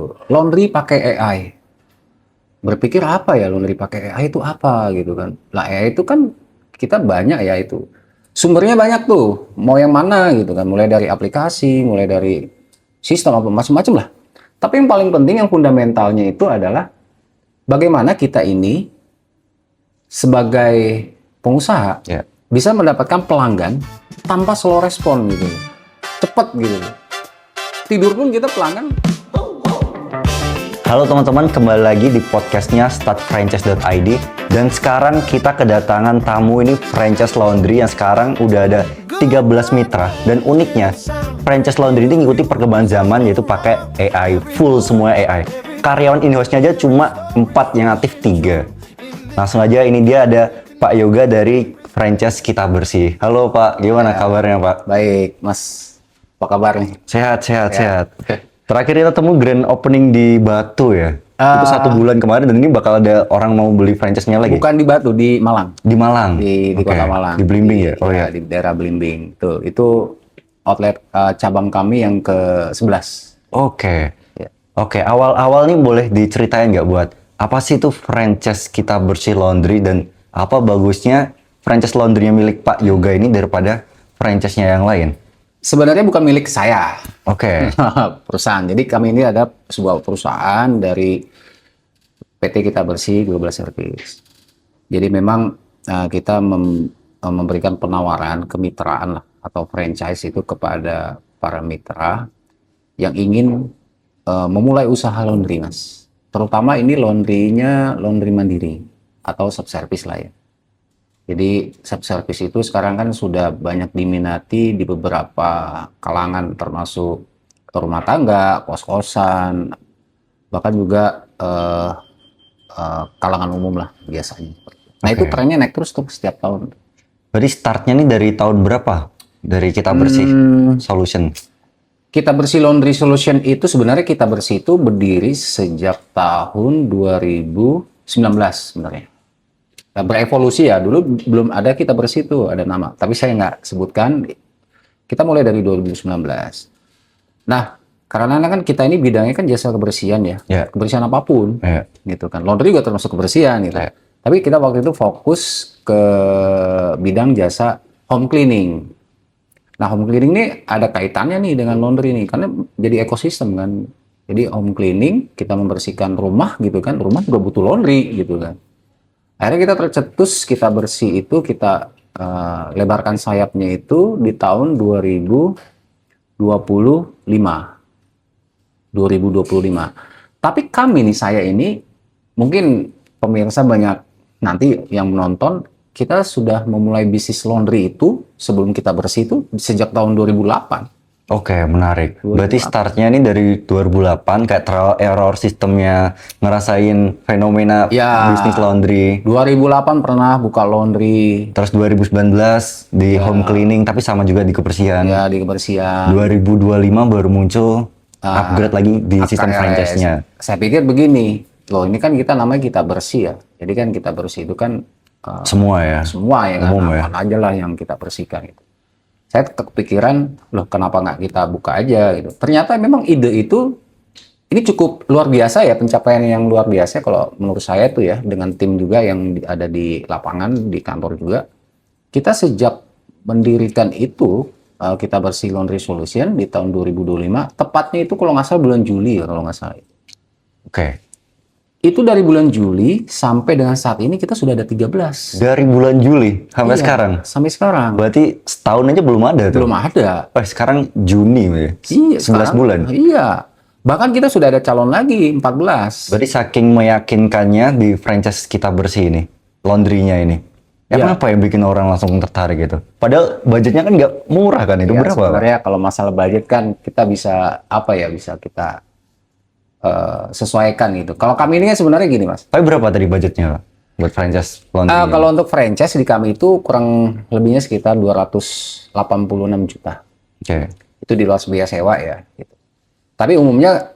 gitu. Laundry pakai AI. Berpikir apa ya laundry pakai AI itu apa gitu kan. Lah AI itu kan kita banyak ya itu. Sumbernya banyak tuh. Mau yang mana gitu kan. Mulai dari aplikasi, mulai dari sistem apa macam-macam lah. Tapi yang paling penting yang fundamentalnya itu adalah bagaimana kita ini sebagai pengusaha bisa mendapatkan pelanggan tanpa slow respon gitu. Cepet gitu. Tidur pun kita pelanggan. Halo teman-teman, kembali lagi di podcastnya startfranchise.id. Dan sekarang kita kedatangan tamu ini franchise laundry yang sekarang udah ada 13 mitra. Dan uniknya, franchise laundry ini ngikuti perkembangan zaman, yaitu pakai AI, full semua AI. Karyawan in-house-nya aja cuma 4, yang aktif 3. Langsung aja, ini dia ada Pak Yoga dari franchise Kita Bersih. Halo Pak, gimana kabarnya Pak? Baik, Mas. Apa kabar nih? Sehat. Terakhir kita temu grand opening di Batu ya. Itu 1 bulan kemarin, dan ini bakal ada orang mau beli franchise-nya lagi. Bukan di Batu, di Malang. Di Malang? Di Kota Malang. Di Blimbing ya? Oh ya. Di daerah Blimbing. Tuh, itu outlet cabang kami yang ke-11. Oke. Ya. Oke, awal-awal nih boleh diceritain nggak buat apa sih itu franchise Kita Bersih Laundry, dan apa bagusnya franchise laundry yang milik Pak Yoga ini daripada franchise-nya yang lain? Sebenarnya bukan milik saya. Oke. Perusahaan. Jadi kami ini ada sebuah perusahaan dari PT Kita Bersih Global Service. Jadi memang kita memberikan penawaran kemitraan lah, atau franchise itu kepada para mitra yang ingin memulai usaha laundry, Mas. Terutama ini laundry-nya laundry mandiri atau subservice lah ya. Jadi subservice itu sekarang kan sudah banyak diminati di beberapa kalangan, termasuk rumah tangga, kos-kosan, bahkan juga kalangan umum lah biasanya. Nah itu trennya naik terus tuh setiap tahun. Berarti startnya nih dari tahun berapa? Dari Kita Bersih Solution? Kita Bersih Laundry Solution itu sebenarnya Kita Bersih itu berdiri sejak tahun 2019 sebenarnya. Berevolusi ya, dulu belum ada Kita Bersih itu, ada nama, tapi saya nggak sebutkan. Kita mulai dari 2019. Nah, karena kan kita ini bidangnya kan jasa kebersihan ya, kebersihan apapun, gitu kan. Laundry juga termasuk kebersihan gitu. Tapi kita waktu itu fokus ke bidang jasa home cleaning. Nah, home cleaning ini ada kaitannya nih dengan laundry nih, karena jadi ekosistem kan. Jadi home cleaning, kita membersihkan rumah gitu kan, rumah juga butuh laundry gitu kan. Akhirnya kita tercetus Kita Bersih itu kita lebarkan sayapnya itu di tahun 2025. Tapi kami nih, saya ini, mungkin pemirsa banyak nanti yang menonton, kita sudah memulai bisnis laundry itu sebelum Kita Bersih itu sejak tahun 2008. Oke, menarik. Berarti startnya ini dari 2008, kayak trial error sistemnya, ngerasain fenomena bisnis laundry. 2008 pernah buka laundry. Terus 2019 di home cleaning, tapi sama juga di kebersihan. Ya, di kebersihan. 2025 baru muncul upgrade lagi di sistem franchise-nya. Saya pikir begini, loh ini kan kita namanya Kita Bersih ya. Jadi kan Kita Bersih itu kan semua ya? Semua ya, umum kan? Apa aja lah yang kita bersihkan gitu. Saya kepikiran, loh kenapa nggak kita buka aja gitu. Ternyata memang ide itu, ini cukup luar biasa ya, pencapaian yang luar biasa kalau menurut saya tuh ya, dengan tim juga yang ada di lapangan, di kantor juga. Kita sejak mendirikan itu, Kita Bersih Laundry Solution di tahun 2025, tepatnya itu kalau nggak salah bulan Juli ya, kalau nggak salah. Oke. Itu dari bulan Juli sampai dengan saat ini kita sudah ada 13. Dari bulan Juli sampai sekarang? Sampai sekarang. Berarti setahun aja belum ada tuh? Belum ada. Sekarang Juni ya? Iya, 11 bulan? Iya. Bahkan kita sudah ada calon lagi, 14. Berarti saking meyakinkannya di franchise Kita Bersih ini, laundry-nya ini. Apa yang bikin orang langsung tertarik gitu? Padahal budgetnya kan nggak murah kan itu, berapa? Sebenarnya kalau masalah budget kan kita bisa, bisa kita sesuaikan gitu. Kalau kami ini sebenarnya gini Mas. Tapi berapa tadi budgetnya buat franchise laundry? Kalau untuk franchise di kami itu kurang lebihnya sekitar 286 juta. Oke. Itu di luar biaya sewa ya. Gitu. Tapi umumnya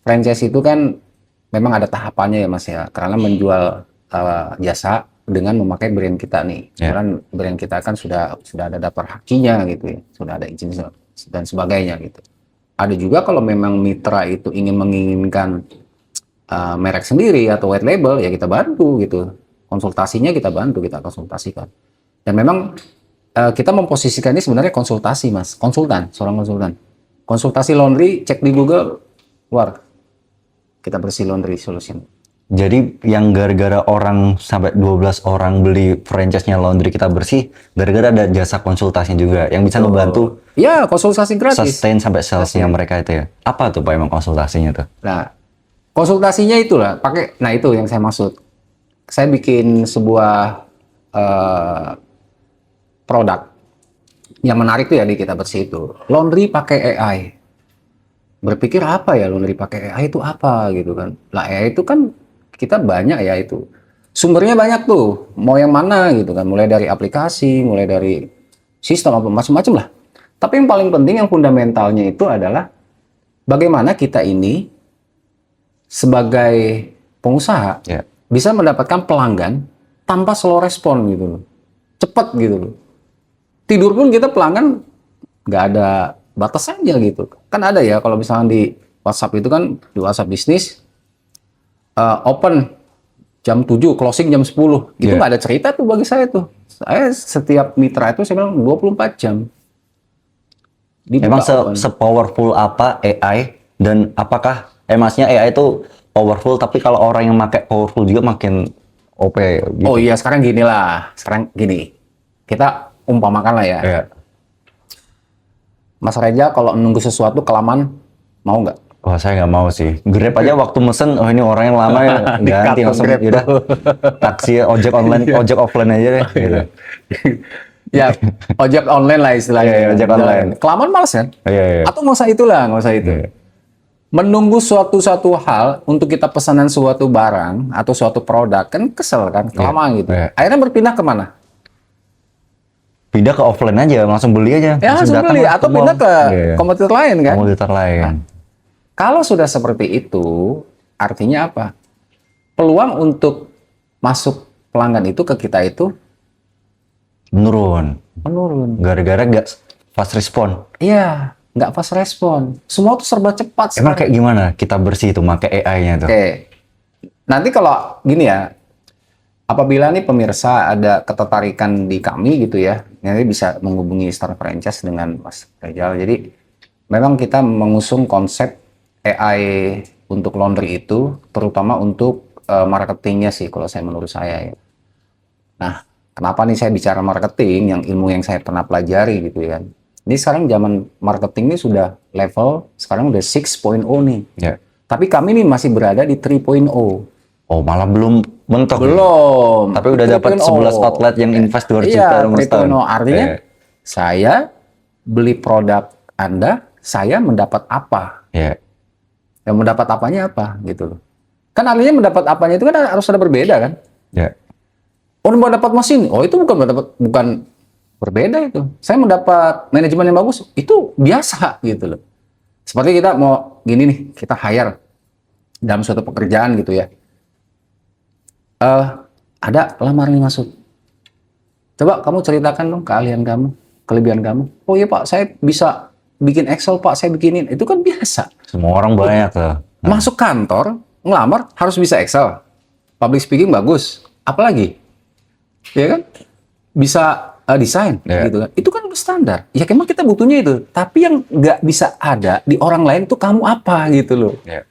franchise itu kan memang ada tahapannya ya Mas ya. Karena menjual jasa dengan memakai brand kita nih. Karena brand kita kan sudah ada daftar hakinya gitu ya. Sudah ada izin dan sebagainya gitu. ada juga kalau memang mitra itu menginginkan merek sendiri atau white label, ya kita bantu gitu. Konsultasinya kita bantu, kita konsultasikan. Dan memang kita memposisikan ini sebenarnya konsultasi, Mas. Konsultan, seorang konsultan. Konsultasi laundry, cek di Google, keluar. Kita bersih laundry solution. Jadi yang gara-gara orang sampai 12 orang beli franchise-nya laundry kita bersih, gara-gara ada jasa konsultasi juga yang bisa ngebantu Ya, konsultasi gratis. sustain sampai sales-nya mereka itu ya. Apa tuh Pak emang konsultasinya tuh? Nah, konsultasinya itulah pakai. Nah, itu yang saya maksud. Saya bikin sebuah produk yang menarik tuh ya di kita bersih itu. Laundry pakai AI. Berpikir apa ya laundry pakai AI itu apa gitu kan? Lah AI itu kan kita banyak ya itu. Sumbernya banyak tuh. Mau yang mana gitu kan? Mulai dari aplikasi, mulai dari sistem apa macam-macam lah. Tapi yang paling penting, yang fundamentalnya itu adalah bagaimana kita ini sebagai pengusaha Ya. bisa mendapatkan pelanggan tanpa slow respon gitu loh. Cepet gitu loh. Tidur pun kita pelanggan nggak ada batasannya gitu. Kan ada ya kalau misalnya di WhatsApp itu kan, di WhatsApp bisnis open jam 7, closing jam 10. Itu nggak ada cerita tuh bagi saya tuh. Saya setiap mitra itu saya bilang 24 jam. Emang se-powerful apa AI dan apakah maksudnya AI itu powerful tapi kalau orang yang pakai powerful juga makin OP gitu. Oh iya, sekarang gini lah. Sekarang gini. Kita umpamakan lah ya. Iya. Mas Reja kalau nunggu sesuatu kelamaan, mau nggak? Wah, saya nggak mau sih. Grab aja waktu mesen, oh ini orang yang lama ya, ganti langsung Grab yaudah. Taksi, ojek online, ojek offline aja deh. Gitu. Ya, ojek online lah istilahnya. Iya, ojek online. Kelamaan males kan? Iya, iya. Atau nggak usah itulah, nggak usah itu. Iya. Menunggu suatu hal untuk kita pesanan suatu barang atau suatu produk, kan kesel kan? Kelamaan gitu. Iya. Akhirnya berpindah kemana? Pindah ke offline aja, langsung beli aja. Ya, langsung datang beli. lah Atau ke mall. pindah ke Iya. kompetitor lain kan? Komputer lain. Kalau sudah seperti itu, artinya apa? Peluang untuk masuk pelanggan itu ke kita itu Menurun. menurun. Gara-gara nggak fast respon. Iya, nggak fast respon. Semua tuh serba cepat. Emang kayak gimana kita bersih itu pakai AI-nya tuh? Oke. Nanti kalau gini ya, apabila nih pemirsa ada ketertarikan di kami gitu ya, nanti bisa menghubungi Star Franchise dengan Mas Rejal. Jadi memang kita mengusung konsep AI untuk laundry itu, terutama untuk marketingnya sih, kalau menurut saya ya. Nah, kenapa nih saya bicara marketing, yang ilmu yang saya pernah pelajari gitu ya. Ini sekarang zaman marketing ini sudah level, sekarang udah 6.0 nih. Ya. Tapi kami nih masih berada di 3.0. Oh, malah belum mentok. Belum. Tapi udah dapat 11 outlet yang invest 2 juta Iya, dalam setahun. 3.0. Artinya Iya. saya beli produk Anda, saya mendapat apa? Iya. Yang mendapat apanya apa gitu loh. Kan artinya mendapat apanya itu kan harus ada berbeda kan? Iya. Oh, mau dapat mesin. Oh, itu bukan berbeda itu. Saya mendapat manajemen yang bagus, itu biasa gitu loh. Seperti kita mau gini nih, kita hire dalam suatu pekerjaan gitu ya. Ada lamaran yang masuk. Coba kamu ceritakan dong keahlian kamu, kelebihan kamu. Oh iya Pak, saya bisa bikin Excel Pak, saya bikinin. Itu kan biasa. Semua orang banyak tuh. Masuk kantor, ngelamar harus bisa Excel. Public speaking bagus. Apalagi? Ya kan? Bisa desain gitu kan. Itu kan udah standar. Ya memang kita butuhnya itu. Tapi yang nggak bisa ada di orang lain itu kamu apa gitu loh. Iya.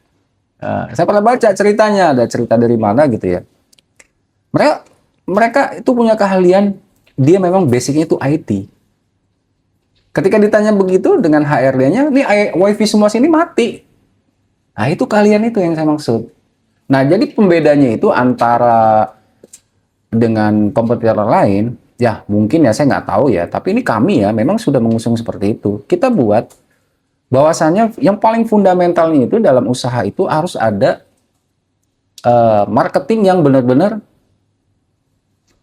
Saya pernah baca ceritanya, ada cerita dari mana gitu ya. Mereka itu punya keahlian, dia memang basicnya itu IT. Ketika ditanya begitu dengan HRD-nya, nih wifi semua sini mati. Nah itu keahlian itu yang saya maksud. Nah jadi pembedanya itu antara dengan kompetitor lain, ya mungkin ya saya nggak tahu ya, tapi ini kami ya memang sudah mengusung seperti itu. Kita buat bahwasannya yang paling fundamentalnya itu dalam usaha itu harus ada marketing yang benar-benar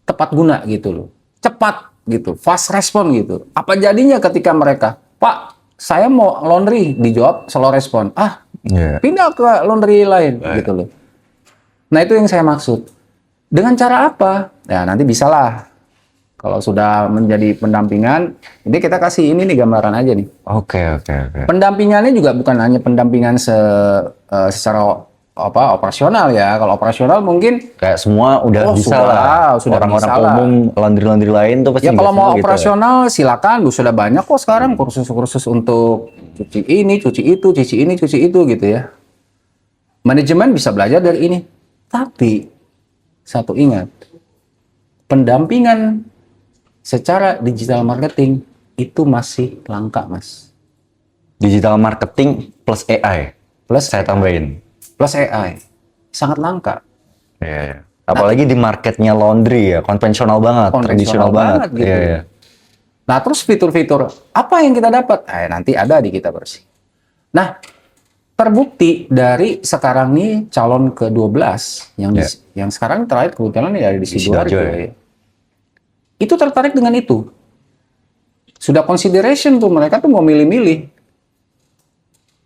tepat guna gitu loh, cepat gitu, fast respon gitu. Apa jadinya ketika mereka, Pak, saya mau laundry, dijawab slow respon, pindah ke laundry lain gitu loh. Nah itu yang saya maksud. Dengan cara apa? Ya nanti bisalah Kalau sudah menjadi pendampingan, ini kita kasih ini nih gambaran aja nih. Oke. Pendampingannya juga bukan hanya pendampingan secara operasional ya. Kalau operasional mungkin Kayak semua udah bisa lah. sudah Orang-orang bisa lah. umum laundry lain tuh pasti Ya kalau nggak mau gitu operasional silakan, sudah banyak kok sekarang kursus-kursus untuk cuci ini, cuci itu, cuci ini, cuci itu gitu ya. Manajemen bisa belajar dari ini. Tapi satu ingat, pendampingan secara digital marketing itu masih langka, Mas. Digital marketing plus AI. Plus Saya tambahin. plus AI sangat langka. Iya. Apalagi di marketnya laundry ya, konvensional banget, tradisional banget. gitu. Iya. Nah, terus fitur-fitur apa yang kita dapat? Nanti ada di Kita Bersih. Nah, terbukti dari sekarang nih calon ke-12 yang sekarang terakhir kebetulan ya ada di Sidoarjo ya. Itu tertarik dengan itu. Sudah consideration tuh, mereka tuh mau milih-milih.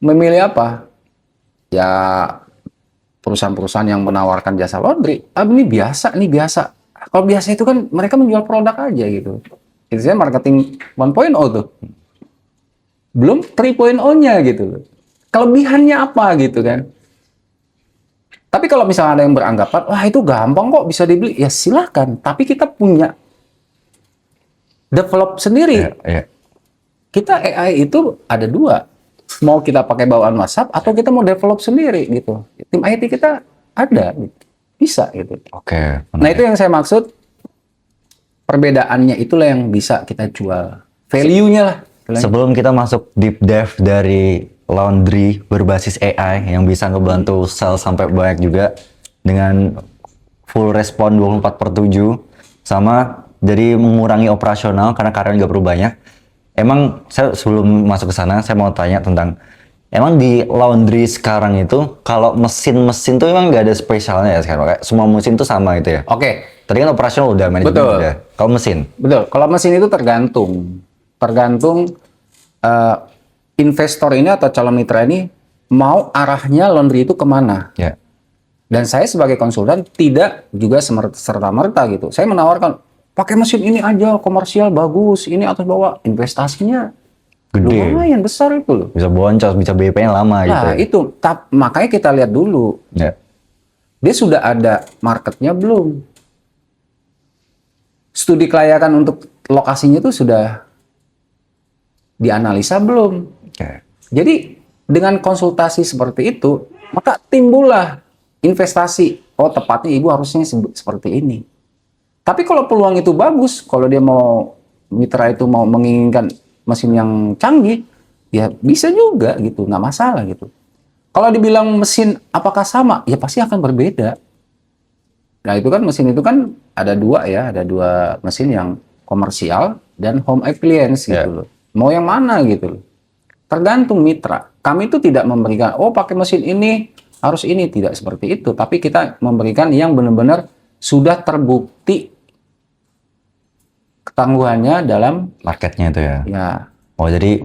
Memilih apa? Ya perusahaan-perusahaan yang menawarkan jasa laundry. Ini biasa, nih biasa. Kalau biasa itu kan mereka menjual produk aja gitu. Itu saya marketing 1.0 tuh. Belum 3.0-nya gitu. Kelebihannya apa gitu kan. Tapi kalau misalnya ada yang beranggapan, wah itu gampang kok bisa dibeli. Ya silahkan. Tapi kita punya develop sendiri. Iya. Kita AI itu ada dua. Mau kita pakai bawaan WhatsApp atau kita mau develop sendiri gitu. Tim IT kita ada, gitu. Bisa gitu. Oke. Nah itu yang saya maksud, perbedaannya itulah yang bisa kita jual. Value-nya lah. Sebelum kita masuk deep dive dari laundry berbasis AI yang bisa ngebantu sales sampai banyak juga dengan full respon 24/7 sama jadi mengurangi operasional karena karyawan nggak perlu banyak. Emang saya sebelum masuk ke sana saya mau tanya tentang emang di laundry sekarang itu kalau mesin-mesin tuh emang nggak ada spesialnya ya sekarang kayak semua mesin tuh sama gitu ya. Oke. Tadi kan operasional udah, manajemen Betul. udah. Kalau mesin? Betul. Kalau mesin itu tergantung investor ini atau calon mitra ini mau arahnya laundry itu kemana. Ya. Dan saya sebagai konsultan tidak juga serta-merta gitu. Saya menawarkan pakai mesin ini aja, komersial bagus, ini atas bawah, investasinya Gede. lumayan besar itu loh. Bisa boncos, bisa BP-nya lama gitu Nah ya. itu, makanya kita lihat dulu, Ya. dia sudah ada marketnya belum? Studi kelayakan untuk lokasinya itu sudah dianalisa belum? Oke. Jadi dengan konsultasi seperti itu, maka timbullah investasi. Oh tepatnya ibu harusnya seperti ini. Tapi kalau peluang itu bagus, kalau dia mau mitra itu mau menginginkan mesin yang canggih, ya bisa juga gitu, nggak masalah gitu. Kalau dibilang mesin apakah sama, ya pasti akan berbeda. Nah itu kan mesin itu kan ada dua ya, ada dua mesin yang komersial dan home appliance gitu loh. Mau yang mana gitu loh. Tergantung mitra. Kami itu tidak memberikan, oh pakai mesin ini harus ini, tidak seperti itu. Tapi kita memberikan yang benar-benar sudah terbukti ketangguhannya dalam Marketnya itu ya. ya. Oh jadi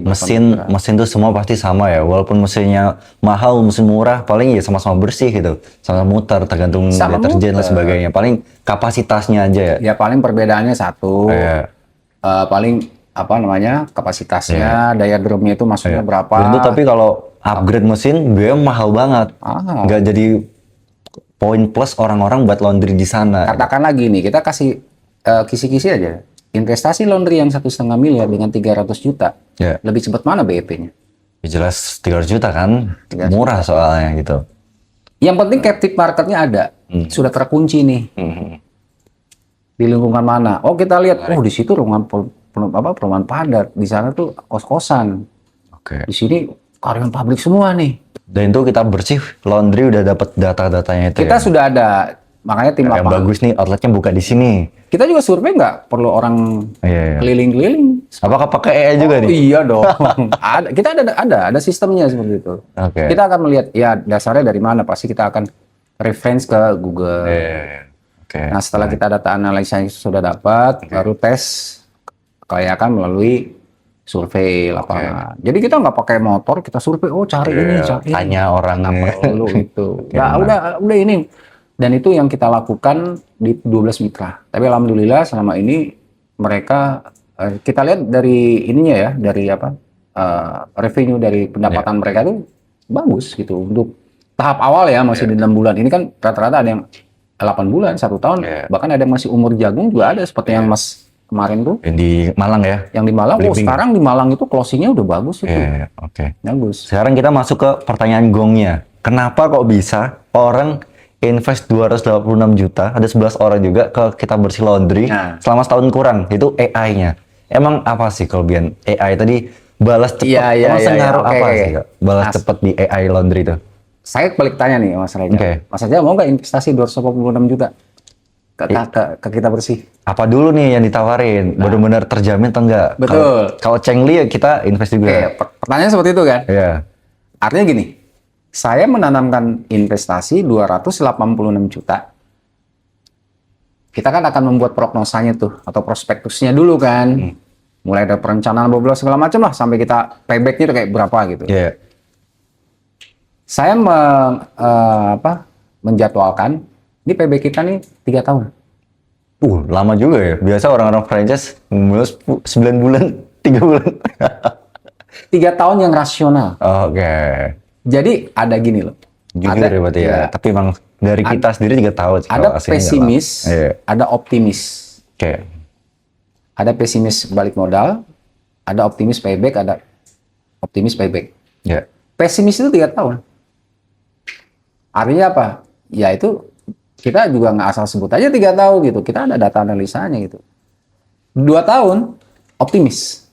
mesin tuh semua pasti sama ya. Walaupun mesinnya mahal, mesin murah, paling ya sama-sama bersih gitu. Sama muter, tergantung Sama deterjen dan muter. sebagainya. Paling kapasitasnya aja ya. Ya paling perbedaannya satu. Iya. Paling apa namanya kapasitasnya, daya drumnya itu maksudnya berapa. Dan itu tapi kalau upgrade mesin biaya mahal banget. Nggak jadi poin plus orang-orang buat laundry di sana. Katakanlah gini, kita kasih kisi-kisi aja. Investasi laundry yang 1,5 miliar dengan 300 juta, Ya. lebih cepat mana BEP-nya? Ya jelas 300 juta kan. 300 Murah soalnya gitu. Yang penting captive marketnya ada, sudah terkunci nih. Di lingkungan mana? Oh kita lihat, oh di situ perumahan padat, di sana tuh kos-kosan. Oke. Di sini karyawan pabrik semua nih. Dan itu kita bersih laundry udah dapat data-datanya itu Kita ya. sudah ada, makanya tim Yang lapangan. bagus nih outletnya buka di sini. Kita juga survei nggak perlu orang Iya. keliling-keliling. Apakah pakai AI juga nih? Iya dong. Kita ada sistemnya seperti itu. Oke. Kita akan melihat ya dasarnya dari mana, pasti kita akan reference ke Google. Iya. Oke. Nah, setelah kita data analisa yang sudah dapat, baru tes kelayakan melalui survei lapangan. Jadi kita nggak pakai motor, kita survei, oh cari ini, cari ini. Tanya orangnya. Perlu itu. Ya udah ini. Dan itu yang kita lakukan di 12 mitra. Tapi alhamdulillah selama ini mereka kita lihat dari ininya ya, dari apa revenue dari pendapatan mereka itu bagus gitu untuk tahap awal ya, masih di 6 bulan. Ini kan rata-rata ada yang 8 bulan, 1 tahun, bahkan ada yang masih umur jagung juga ada, seperti yang Mas kemarin tuh. Yang di Malang ya? Yang di Malang, sekarang di Malang itu closingnya udah bagus itu. Oke. Bagus. Sekarang kita masuk ke pertanyaan gongnya. Kenapa kok bisa orang invest 286 juta, ada 11 orang juga ke Kita Bersih Laundry selama setahun kurang, itu AI-nya. Emang apa sih kelebihan AI tadi? Balas cepat, sengaruh apa sih Kak? Balas cepat di AI Laundry itu? Saya balik tanya nih Mas Reza. Mas Reza mau nggak investasi 286 juta ke Kita Bersih? Apa dulu nih yang ditawarin? Benar-benar terjamin atau enggak? Betul. Kalau Chengli ya kita invest juga. Pertanyaan seperti itu kan? Iya. Artinya gini, saya menanamkan investasi 286 juta. Kita kan akan membuat prognosanya tuh, atau prospektusnya dulu kan. Mulai dari perencanaan segala macam lah, sampai kita payback-nya kayak berapa gitu. Iya. Saya menjadwalkan, ini payback kita nih 3 tahun. Lama juga ya. Biasa orang-orang franchise mulai 9 bulan, 3 bulan. 3 tahun yang rasional. Oke. Jadi ada gini loh. Jujur ya berarti ya. Tapi emang dari kita sendiri 3 tahun. Ada pesimis, ada optimis. Oke. Ada pesimis balik modal, ada optimis payback, ada optimis payback. Iya. Pesimis itu 3 tahun. Artinya apa? Ya itu kita juga nggak asal sebut aja 3 tahun gitu. Kita ada data analisanya gitu. 2 tahun optimis.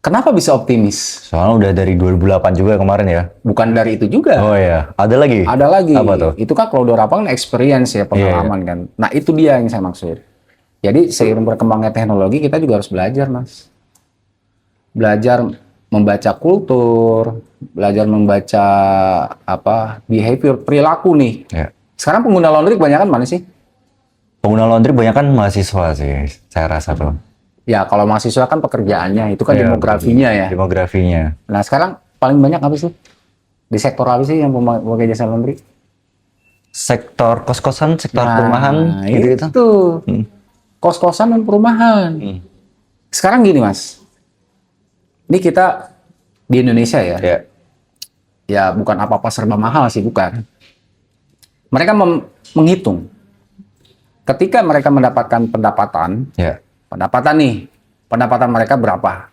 Kenapa bisa optimis? Soalnya udah dari 2008 juga kemarin ya. Bukan dari itu juga. Oh iya, ada lagi? Ada lagi. Apa tuh? Itu kan kalau udah kan experience ya, pengalaman kan. Nah itu dia yang saya maksud. Jadi seiring berkembangnya teknologi kita juga harus belajar Mas. Belajar membaca kultur, belajar membaca behavior, perilaku nih. Iya. Sekarang pengguna laundry kebanyakan mana sih? Pengguna laundry kebanyakan mahasiswa sih, saya rasa tuh. Ya kalau mahasiswa kan pekerjaannya, itu kan demografinya ya. Demografinya. Nah sekarang paling banyak apa sih? Di sektor apa sih yang memakai jasa laundry? Sektor kos-kosan, sektor perumahan, gitu-gitu. Itu. Kos-kosan dan perumahan. Sekarang gini Mas, ini kita di Indonesia ya. Ya bukan apa-apa serba mahal sih, bukan. Mereka menghitung. Ketika mereka mendapatkan pendapatan, pendapatan mereka berapa?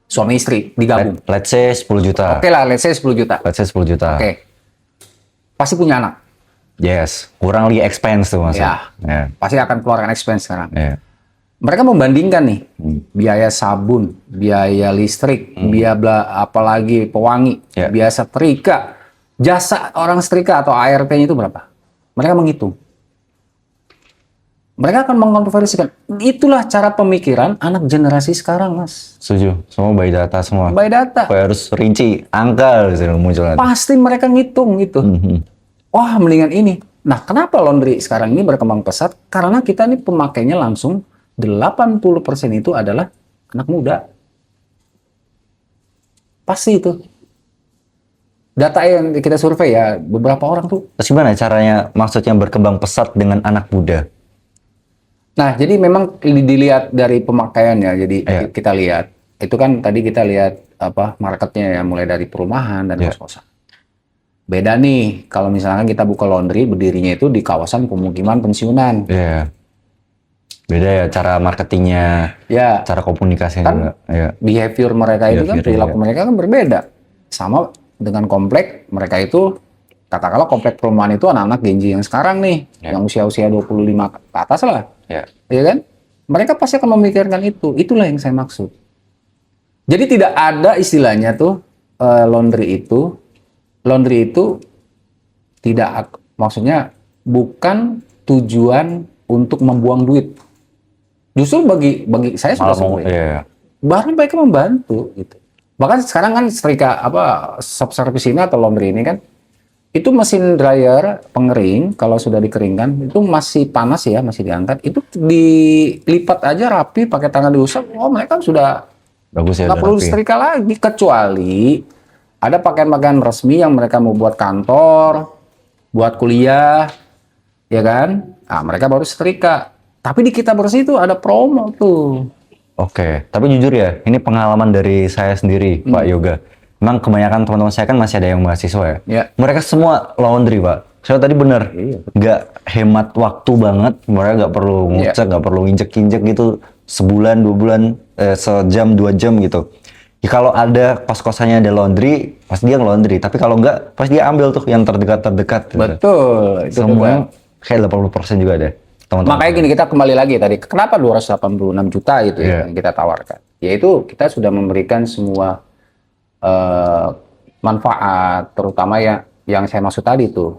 Suami istri digabung. Let's say 10 juta. Oke lah, let's say 10 juta. Let's say 10 juta. Oke. Pasti punya anak. Yes, kurang lagi expense tuh Mas. Ya. Pasti akan keluarkan expense sekarang. Mereka membandingkan nih, biaya sabun, biaya listrik, biaya apalagi pewangi, biaya setrika, jasa orang setrika atau ART-nya itu berapa? Mereka menghitung. Mereka akan mengkonversikan. Itulah cara pemikiran anak generasi sekarang, Mas. Setuju. Semua by data semua. By data. Harus rinci, angka muncul. Pasti mereka ngitung gitu. Wah, mendingan ini. Nah, kenapa laundry sekarang ini berkembang pesat? Karena kita ini pemakainya langsung 80% itu adalah anak muda. Pasti itu. Data yang kita survei ya, beberapa orang tuh. Terus gimana caranya maksudnya berkembang pesat dengan anak muda? Nah, jadi memang dilihat dari pemakaian ya. Jadi kita lihat, itu kan tadi kita lihat marketnya ya, mulai dari perumahan dan kos-kosan. Beda nih, kalau misalnya kita buka laundry, berdirinya itu di kawasan pemukiman pensiunan. Beda ya cara marketingnya, cara komunikasinya kan juga. Behavior mereka itu kan, perilaku mereka kan berbeda. Sama dengan komplek mereka itu, katakanlah komplek perumahan itu anak-anak Gen Z yang sekarang nih, yang usia-usia 25 ke atas lah. Ya kan? Mereka pasti akan memikirkan itu. Itulah yang saya maksud. Jadi tidak ada istilahnya tuh laundry itu tidak, maksudnya bukan tujuan untuk membuang duit. Justru bagi saya sudah sampai. Bahkan mereka membantu gitu. Bahkan sekarang kan setrika soft service ini atau laundry ini kan, itu mesin dryer pengering kalau sudah dikeringkan itu masih panas ya, masih diangkat, itu dilipat aja rapi pakai tangan diusap. Mereka sudah bagus ya, nggak perlu setrika lagi, kecuali ada pakaian-pakaian resmi yang mereka mau buat kantor, buat kuliah, ya kan? Nah, mereka baru setrika. Tapi di Kita Bersih itu ada promo tuh. Oke, tapi jujur ya, ini pengalaman dari saya sendiri, Pak Yoga. Memang kebanyakan teman-teman saya kan masih ada yang mahasiswa ya. Ya. Mereka semua laundry, Pak. Saya tadi bener, nggak hemat waktu banget. Mereka nggak perlu ngucek, nggak perlu injek-injek gitu. Sebulan, 2 bulan, sejam, 2 jam gitu. Ya, kalau ada kos-kosannya ada laundry, pasti dia nge-laundry. Tapi kalau nggak, pasti dia ambil tuh yang terdekat-terdekat. Gitu. Betul. Itu Semua kayak 80% juga ada. Teman-teman. Makanya gini, kita kembali lagi tadi, kenapa 286 juta itu ya yang kita tawarkan? Yaitu kita sudah memberikan semua manfaat, terutama yang saya maksud tadi tuh.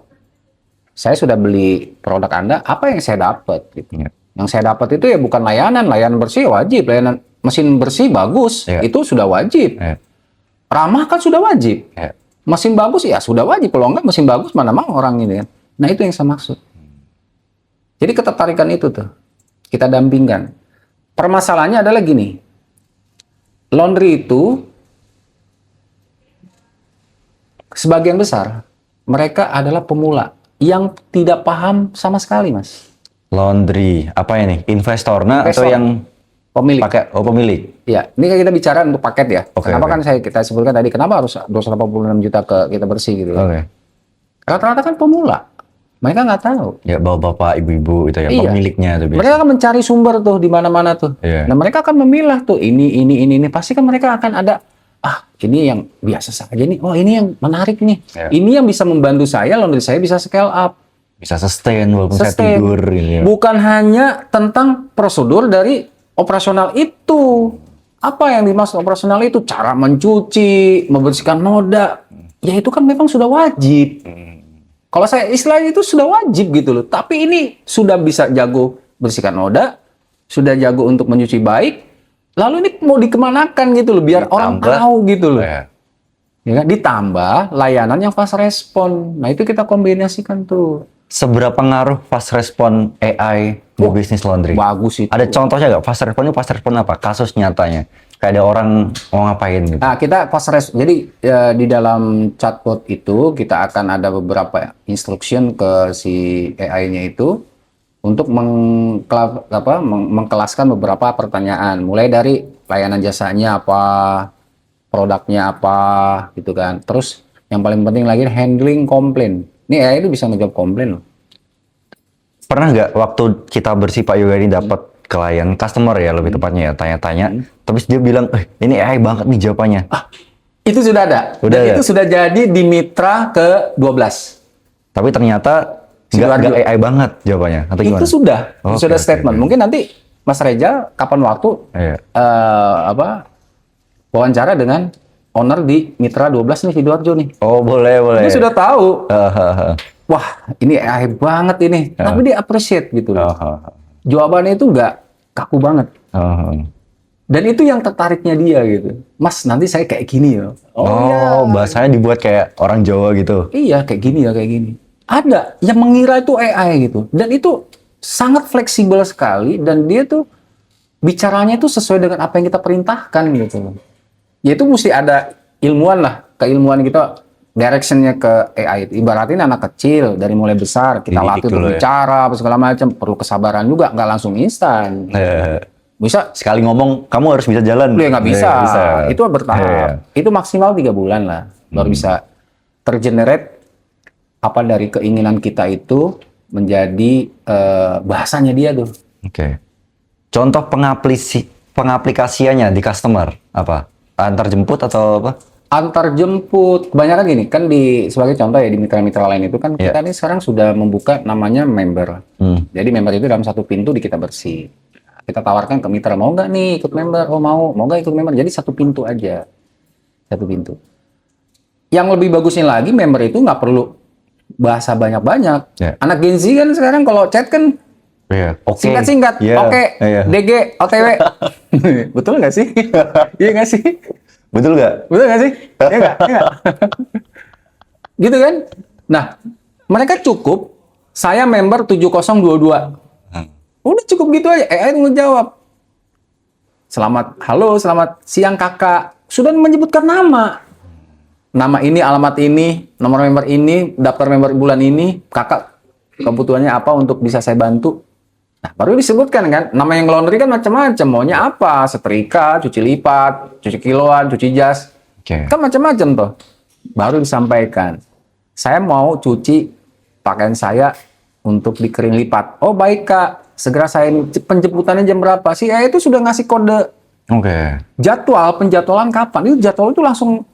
Saya sudah beli produk Anda, apa yang saya dapat? Gitu. Yang saya dapat itu ya bukan layanan bersih wajib, layanan mesin bersih bagus, itu sudah wajib. Ramah kan sudah wajib. Mesin bagus ya sudah wajib, kalau enggak mesin bagus mana mau orang ini kan. Nah itu yang saya maksud. Jadi ketertarikan itu tuh, kita dampingkan. Permasalahannya adalah gini, laundry itu, sebagian besar, mereka adalah pemula, yang tidak paham sama sekali, Mas. Laundry, apa ini? Investornya atau yang pemilik? pemilik? Ya, ini kan kita bicara untuk paket ya. Kenapa kan kita sebutkan tadi, kenapa harus 286 juta ke kita bersih gitu ya. Rata-rata kan pemula. Mereka nggak tahu. Ya, bapak-bapak, ibu-ibu itu ya, pemiliknya tuh biasanya. Mereka akan mencari sumber tuh di mana-mana tuh. Nah, mereka akan memilah tuh ini. Pasti kan mereka akan ada, ini yang biasa saja nih. Oh, ini yang menarik nih. Ini yang bisa membantu saya, laundry saya bisa scale up. Bisa sustain walaupun saya tidur. Gitu ya. Bukan hanya tentang prosedur dari operasional itu. Apa yang dimaksud operasional itu? Cara mencuci, membersihkan noda. Ya itu kan memang sudah wajib. Kalau saya istilahnya itu sudah wajib gitu loh. Tapi ini sudah bisa jago bersihkan noda, sudah jago untuk mencuci baik. Lalu ini mau dikemanakan gitu loh, biar orang tahu gitu loh. Ya kan? Ditambah layanan yang fast respon. Nah itu kita kombinasikan tuh. Seberapa ngaruh fast respon AI di bisnis laundry? Bagus itu. Ada contohnya nggak? Fast respon apa? Kasus nyatanya. Kayak ada orang mau ngapain gitu. Nah, kita fast respon. Jadi di dalam chatbot itu kita akan ada beberapa instruction ke si AI-nya itu untuk mengkelaskan beberapa pertanyaan. Mulai dari layanan jasanya apa, produknya apa, gitu kan. Terus yang paling penting lagi handling komplain. Ini AI itu bisa ngejawab komplain loh. Pernah nggak waktu kita bersih Pak Yoga ini dapat klien, customer ya lebih tepatnya ya, tanya-tanya, tapi dia bilang, ini AI banget nih jawabannya. Itu sudah ada. Dan itu sudah jadi di mitra ke-12. Tapi ternyata nggak AI banget jawabannya, atau gimana? Itu sudah statement. Mungkin nanti Mas Reja kapan waktu wawancara dengan owner di mitra 12 nih, Sidoarjo nih. Oh, boleh. Dia sudah tahu. Wah, ini AI banget ini. Tapi dia appreciate gitu loh. Jawabannya itu nggak kaku banget. Dan itu yang tertariknya dia gitu. Mas, nanti saya kayak gini ya. Bahasanya dibuat kayak orang Jawa gitu. Iya, kayak gini ya, kayak gini. Ada yang mengira itu AI gitu. Dan itu sangat fleksibel sekali. Dan dia tuh bicaranya itu sesuai dengan apa yang kita perintahkan gitu. Ya itu mesti ada ilmuwan lah. Keilmuan kita, directionnya ke AI. Ibaratin anak kecil dari mulai besar. Kita latih untuk bicara, apa segala macam. Perlu kesabaran juga, nggak langsung instan. Bisa sekali ngomong, kamu harus bisa jalan. Ya nggak bisa. Itu bertahap. Itu maksimal 3 bulan lah. Baru bisa tergenerate apa dari keinginan kita itu menjadi bahasanya dia tuh. Contoh pengaplikasiannya di customer apa? Antar jemput atau apa? Antar jemput. Kebanyakan gini, kan sebagai contoh ya di mitra-mitra lain itu kan kita ini sekarang sudah membuka namanya member. Jadi member itu dalam satu pintu di kita bersih. Kita tawarkan ke mitra, mau nggak nih ikut member? Oh mau nggak ikut member? Jadi satu pintu aja. Satu pintu. Yang lebih bagusnya lagi, member itu nggak perlu bahasa banyak-banyak. Anak Gen Z kan sekarang kalau chat kan singkat-singkat. DG, OTW. Betul nggak sih? Iya nggak sih? Betul nggak? Betul nggak sih? Iya nggak? Gitu kan? Nah, mereka cukup, saya member 7022. Udah cukup gitu aja, AI ngejawab. Halo, selamat siang kakak. Sudah menyebutkan nama. Nama ini, alamat ini, nomor member ini, daftar member bulan ini, kakak kebutuhannya apa untuk bisa saya bantu. Nah, baru disebutkan kan, nama yang laundry kan macam-macam. Maunya apa? Setrika, cuci lipat, cuci kiloan, cuci jas. Oke. Kan macam-macam tuh. Baru disampaikan. Saya mau cuci pakaian saya untuk dikering lipat. Oh baik Kak, segera saya ini penjemputannya jam berapa? Si E itu sudah ngasih kode Oke. jadwal, penjadwalan kapan. Itu jadwal itu langsung,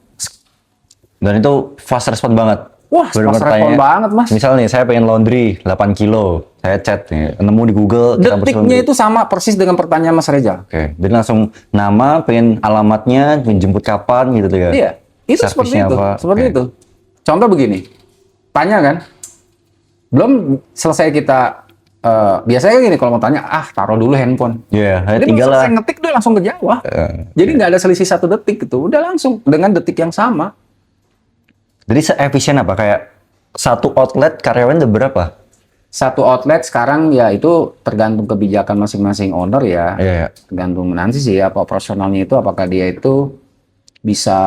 Dan itu fast respon banget. wah Bener-bener pas respon tanya, banget Mas. Misal nih, saya pengen laundry 8 kilo. Saya chat nih, nemu di Google. kita bersih Detiknya laundry. itu sama persis dengan pertanyaan Mas Reza. Oke, jadi langsung nama, pengen alamatnya, menjemput kapan gitu tuh ya. Iya, itu seperti Servisnya itu. apa? Seperti Oke. itu. Contoh begini, tanya kan, belum selesai kita, biasanya gini kalau mau tanya, taruh dulu handphone. Iya, Jadi tinggal belum lah. selesai ngetik dia langsung ke Jawa. Jadi nggak ada selisih 1 detik gitu, udah langsung dengan detik yang sama. Jadi se-efisien apa? Kayak satu outlet karyawan ada berapa? Satu outlet sekarang ya itu tergantung kebijakan masing-masing owner ya. Iya, iya. Tergantung nanti sih apa operasionalnya itu, apakah dia itu bisa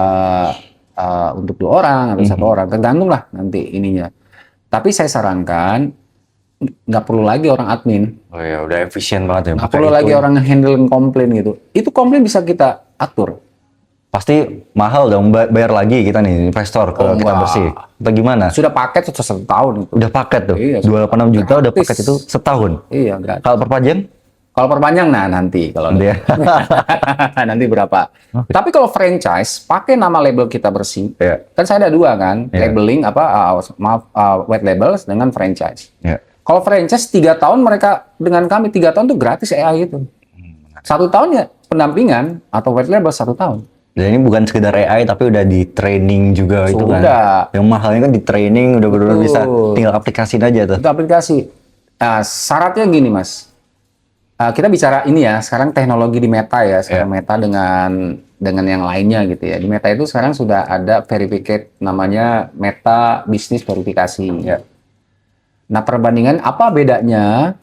untuk 2 orang atau 1 orang, tergantung lah nanti ininya. Tapi saya sarankan nggak perlu lagi orang admin, Oh ya, udah efisien banget ya. nggak Pakai perlu itu. lagi orang handle komplain gitu. Itu komplain bisa kita atur. Pasti mahal dong bayar lagi kita nih investor ke Oh, kita enggak. bersih. Atau gimana? Sudah paket sudah 1 tahun itu. Udah paket tuh. Iya, 286 juta udah gratis. paket itu setahun. Iya, gratis. Kalau perpanjang? Kalau perpanjang nanti kalau Dia. nanti berapa. Tapi kalau franchise pakai nama label kita bersih. Iya. Kan saya ada 2 kan, Iya. labeling white labels dengan franchise. Ya. Kalau franchise 3 tahun mereka dengan kami 3 tahun tuh gratis AI itu. 1 tahun ya pendampingan atau white label 1 tahun. Dan ini bukan sekedar AI tapi udah di training juga itu kan. Sudah. Yang mahalnya kan di training udah benar-benar Betul. bisa tinggal aplikasiin aja tuh. Itu aplikasi. Nah, syaratnya gini mas. Kita bicara ini ya, sekarang teknologi di Meta ya, sekarang Meta dengan yang lainnya gitu ya. Di Meta itu sekarang sudah ada verificate namanya Meta Business Verifikasi. Ya. Nah perbandingan apa bedanya?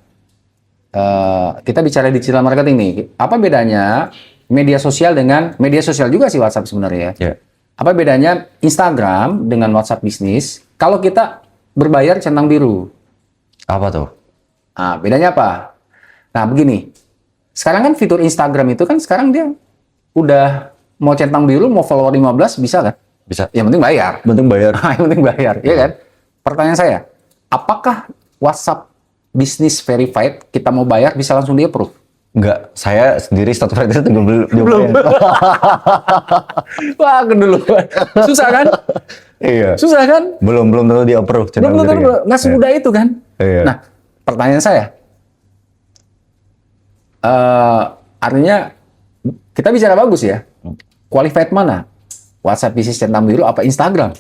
Kita bicara digital marketing nih. Apa bedanya media sosial dengan media sosial juga sih WhatsApp sebenarnya? Ya. Apa bedanya Instagram dengan WhatsApp bisnis? Kalau kita berbayar centang biru. Apa tuh? Nah, bedanya apa? Nah, begini. Sekarang kan fitur Instagram itu kan sekarang dia udah mau centang biru, mau follower 15 bisa kan? Bisa. Yang penting bayar. Penting bayar. Yang penting bayar, ya kan? Pertanyaan saya, apakah WhatsApp Business Verified kita mau bayar bisa langsung di approve? Enggak, saya sendiri status veritas itu belum. Wah, keduluan. Susah kan? Iya. Susah kan? Belum tentu di approve. Belum tentu, nggak semudah itu kan? Iya. Nah, pertanyaan saya, artinya kita bicara bagus ya. Qualified mana? WhatsApp Business centang biru apa Instagram?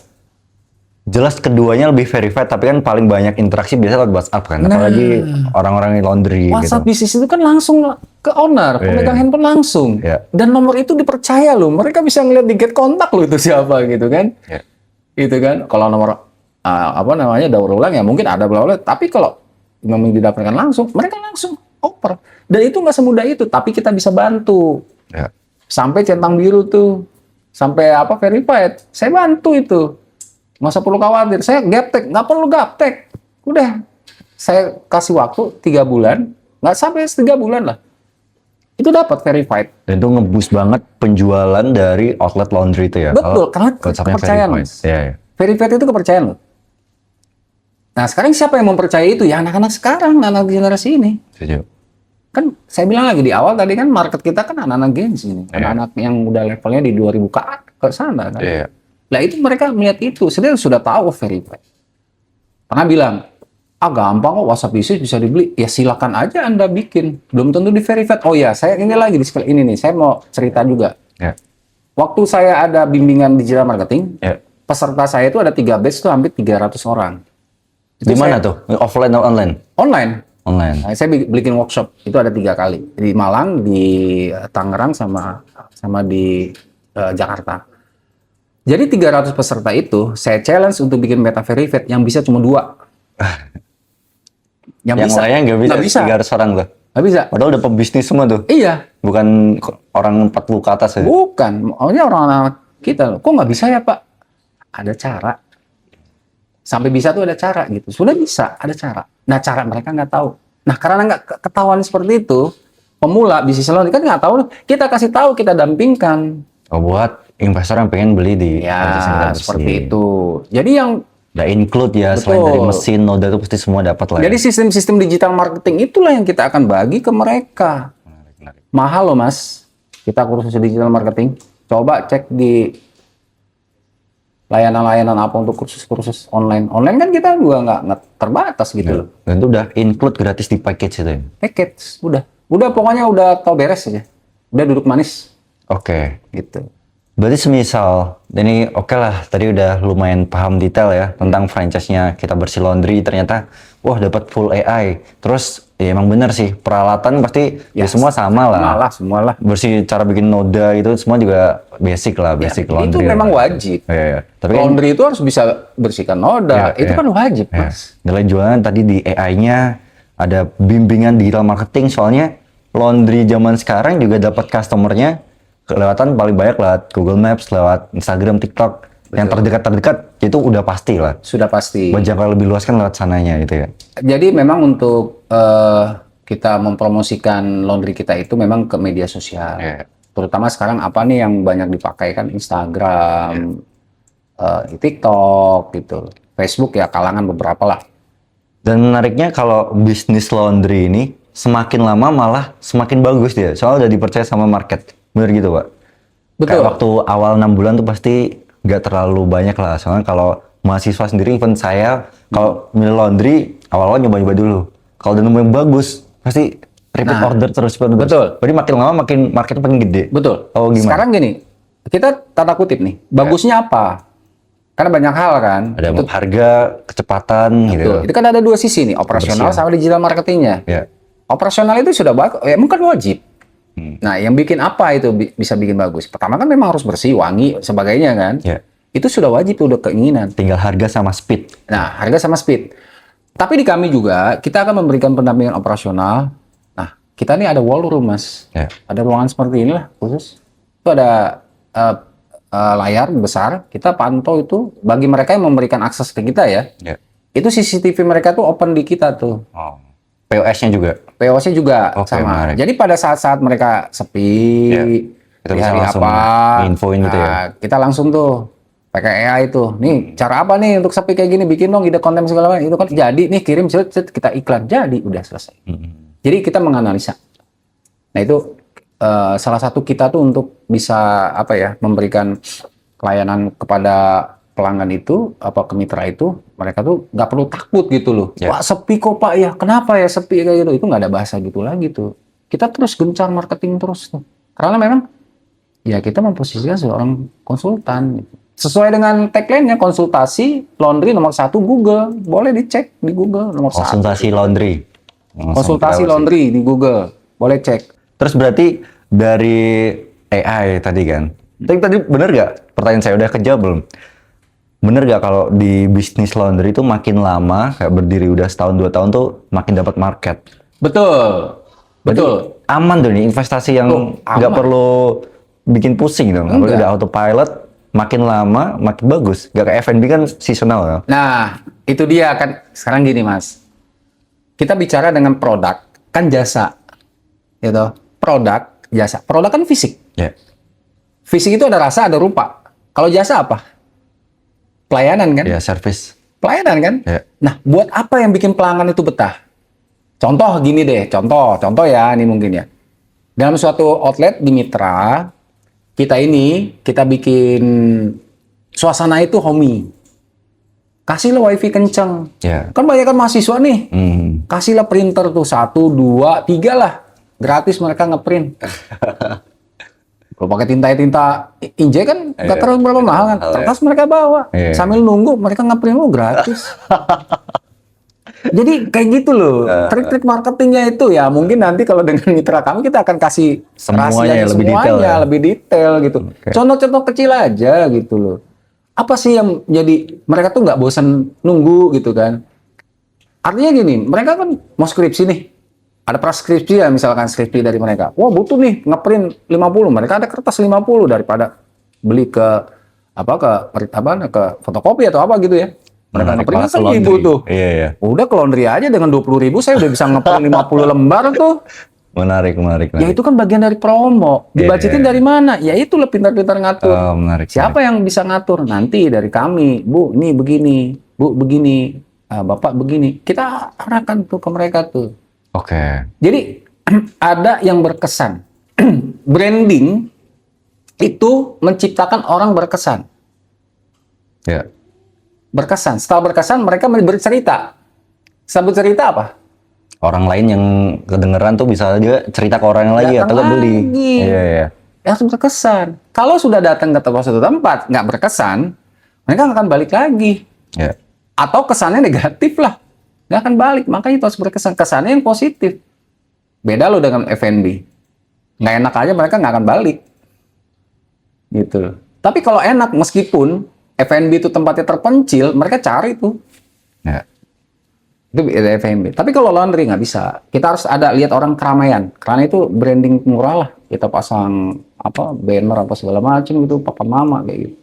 Jelas keduanya lebih verified, tapi kan paling banyak interaksi biasanya lewat WhatsApp kan. Apalagi orang-orang yang laundry WhatsApp gitu. Business itu kan langsung ke owner, pemegang handphone langsung. Iya. Dan nomor itu dipercaya loh. Mereka bisa ngeliat di get kontak loh itu siapa gitu kan. Iya. Itu kan. Kalau nomor apa namanya daur ulang ya mungkin ada bla bla. Tapi kalau memang didapatkan langsung, mereka langsung oper. Dan itu nggak semudah itu. Tapi kita bisa bantu. Ya. Sampai centang biru tuh, sampai apa verified. Saya bantu itu. Nggak usah perlu khawatir. Saya gaptek, nggak perlu gaptek. Udah, saya kasih waktu 3 bulan, nggak sampai 3 bulan lah. Itu dapat verified. Dan itu ngeboost banget penjualan dari outlet laundry itu ya. Betul, karena WhatsApp-nya kepercayaan, verified. Mas. Iya, iya. Verified itu kepercayaan loh. Nah, sekarang siapa yang mempercayai itu? Ya anak-anak sekarang, anak generasi ini. Setuju. Kan saya bilang lagi di awal tadi kan market kita kan anak-anak Gen Z ini. Anak-anak yang udah levelnya di 2000 ke sana kan. Iya. Lah itu mereka melihat itu, sebenarnya sudah tahu verified. Pernah bilang, gampang kok WhatsApp Business bisa dibeli. Ya silakan aja Anda bikin. Belum tentu di verified. Oh ya, saya ini lagi di ini nih, saya mau cerita juga. Ya. Waktu saya ada bimbingan digital marketing, Ya. peserta saya itu ada 3 batch itu hampir 300 orang. Di mana tuh? Offline atau online? Online. Online. Nah, saya bikin workshop, itu ada 3 kali. Di Malang, di Tangerang, sama di Jakarta. Jadi 300 peserta itu, saya challenge untuk bikin meta verified yang bisa cuma 2. Yang lainnya nggak bisa. 300 orang tuh. Nggak bisa. Padahal udah pebisnis semua tuh. Iya. Bukan orang 40 ke atas ya. Bukan. Maunya orang-orang kita. Kok nggak bisa ya Pak? Ada cara. Sampai bisa tuh ada cara gitu. Sudah bisa, ada cara. Nah cara mereka nggak tahu. Nah, karena nggak ketahuan seperti itu, pemula bisnis laundry kan nggak tahu. Kita kasih tahu, kita dampingkan. Oh, buat investor yang pengen beli di franchise yang kita Ya, bersih. seperti itu. Jadi yang Udah include ya, Betul. selain dari mesin, noda itu pasti semua dapat lah. jadi sistem-sistem digital marketing itulah yang kita akan bagi ke mereka. Menarik. Mahal loh, Mas. Kita kursus digital marketing. Coba cek di layanan-layanan apa untuk kursus-kursus online. Online kan kita juga nggak terbatas gitu loh. Dan itu udah include gratis di package itu ya. Package, udah pokoknya udah tau beres aja. Udah duduk manis Oke. gitu. Berarti semisal, ini oke lah, tadi udah lumayan paham detail ya tentang franchise-nya Kita Bersih Laundry, ternyata wah dapat full AI. Terus ya emang bener sih, peralatan pasti ya semua sama lah. Semua lah. Bersih cara bikin noda itu semua juga basic lah, basic Itu laundry. memang lah. wajib. Iya. Tapi kan, Laundry itu harus bisa bersihkan noda. Iya, Itu iya. kan wajib, ya, Mas. nilai jualan tadi di AI-nya ada bimbingan digital marketing, soalnya laundry zaman sekarang juga dapat customer-nya kelewatan paling banyak lewat Google Maps, lewat Instagram, TikTok. Yang terdekat-terdekat itu udah pasti lah. Sudah pasti. Buat jangka lebih luas kan lewat sananya gitu ya. Jadi memang untuk kita mempromosikan laundry kita itu memang ke media sosial. Iya. Terutama sekarang apa nih yang banyak dipakai kan Instagram, TikTok gitu. Facebook ya kalangan beberapa lah. Dan menariknya kalau bisnis laundry ini semakin lama malah semakin bagus dia. Soalnya udah dipercaya sama market. Bener gitu, Pak? Betul. Kayak waktu awal 6 bulan tuh pasti nggak terlalu banyak lah. Soalnya kalau mahasiswa sendiri, even saya, kalau milih laundry, awal-awal nyoba-nyoba dulu. Kalau udah nemu yang bagus, pasti repeat Nah, order terus. betul. Jadi makin lama makin marketnya makin gede. Betul. Oh, gimana? Sekarang gini, kita tanda kutip nih, bagusnya apa? Karena banyak hal kan. Ada harga, kecepatan gitu. Betul. Itu kan ada dua sisi nih, operasional sama digital marketingnya. Ya. Operasional itu sudah bagus, ya mungkin wajib. Nah, yang bikin apa itu bisa bikin bagus? Pertama kan memang harus bersih, wangi, sebagainya kan. Ya. Itu sudah wajib, tuh, udah keinginan. Tinggal harga sama speed. Nah, harga sama speed. Tapi di kami juga, kita akan memberikan pendampingan operasional. Nah, kita nih ada war room, Mas. Ya. Ada ruangan seperti inilah khusus. Itu ada layar besar, kita pantau itu bagi mereka yang memberikan akses ke kita ya. Ya. Itu CCTV mereka tuh open di kita tuh. Oh. POS-nya juga. POS-nya juga Oke, sama. menarik. Jadi pada saat-saat mereka sepi, Ya. Kita di bisa hari langsung apa, infoin gitu ya. nah, kita langsung tuh pakai AI itu. Nih, cara apa nih untuk sepi kayak gini? Bikin dong ide konten segala macam. Itu kan jadi nih, kirim kita iklan. Jadi udah selesai. Jadi kita menganalisa. Nah, itu salah satu kita tuh untuk bisa apa ya, memberikan pelayanan kepada pelanggan itu, apa ke mitra itu, mereka tuh nggak perlu takut gitu loh. Ya. Wah, sepi kok Pak ya, kenapa ya sepi kayak gitu? Itu nggak ada bahasa gitu lagi tuh. Kita terus gencar marketing terus tuh. Karena memang ya kita memposisikan seorang konsultan. Gitu. Sesuai dengan tagline-nya, konsultasi laundry nomor 1 Google. Boleh dicek di Google nomor 1. Konsultasi laundry. Konsultasi laundry di Google. Boleh cek. Terus berarti dari AI tadi kan. Tadi bener gak? Pertanyaan saya udah kejawab belum? Bener gak kalau di bisnis laundry itu makin lama, kayak berdiri udah setahun 2 tahun tuh makin dapat market? Betul. Betul. Aman tuh nih investasi yang Tuh, nggak aman. perlu bikin pusing dong. Kalau Enggak. udah autopilot, makin lama makin bagus. Gak kayak F&B kan seasonal ya. Nah, itu dia kan. Sekarang gini, Mas. Kita bicara dengan produk, kan jasa. Gitu. Produk, jasa. Produk kan fisik. Ya. Fisik itu ada rasa, ada rupa. Kalau jasa apa? Pelayanan kan? Ya, service. Pelayanan kan? Ya. Nah, buat apa yang bikin pelanggan itu betah? Contoh gini deh, contoh ya, ini mungkin ya. Dalam suatu outlet di Mitra, kita bikin suasana itu homey. Kasihlah wifi kenceng. Ya. Kan banyak kan mahasiswa nih. Hmm. Kasihlah printer tuh 1, 2, 3 lah. Gratis mereka ngeprint. Kalau pakai tinta injek kan nggak Iya. terlalu berapa mahal kan. Kertas mereka bawa. Iya. Sambil nunggu mereka ngeprint lu gratis. Jadi kayak gitu loh. Trik-trik marketingnya itu ya mungkin nanti kalau dengan mitra kami kita akan kasih Semuanya rahasianya lebih detail ya. lebih detail gitu. Oke. Contoh-contoh kecil aja gitu loh. Apa sih yang jadi mereka tuh nggak bosan nunggu gitu kan? Artinya gini, mereka kan mau skripsi nih. Ada praskripsi ya misalkan skripsi dari mereka. Wah butuh nih ngeprint 50. Mereka ada kertas 50 daripada beli ke fotokopi atau apa gitu ya. Mereka Menarik ngeprint banget kan laundry. ibu tuh. Iya, iya. Udah ke laundry aja dengan 20.000 saya udah bisa ngeprint 50 lembar tuh. Menarik. Ya itu kan bagian dari promo. Dibajetin dari mana? Ya itu lah pintar-pintar ngatur. Oh, menarik. Siapa yang bisa ngatur? Nanti dari kami. Bu, nih begini. Bu, begini. Bapak begini. Kita arahkan tuh ke mereka tuh. Oke. Jadi ada yang berkesan. Branding itu menciptakan orang berkesan. Ya. Berkesan. Setelah berkesan mereka bercerita. Setelah bercerita apa? Orang lain yang kedengeran tuh bisa juga cerita ke orang yang lagi Datang atau nggak beli. lagi. Iya, iya. Harus berkesan. Kalau sudah datang ke suatu tempat nggak berkesan, mereka nggak akan balik lagi. Ya. Atau kesannya negatif lah, nggak akan balik. Makanya itu harus berkesan. Kesannya yang positif. Beda loh dengan F&B. Nggak enak aja mereka nggak akan balik. Gitu. Tapi kalau enak, meskipun F&B itu tempatnya terpencil, mereka cari tuh. Ya. Itu F&B. Tapi kalau laundry nggak bisa. Kita harus ada lihat orang keramaian. Karena itu branding murah lah. Kita pasang banner apa segala macam gitu, papa mama kayak gitu.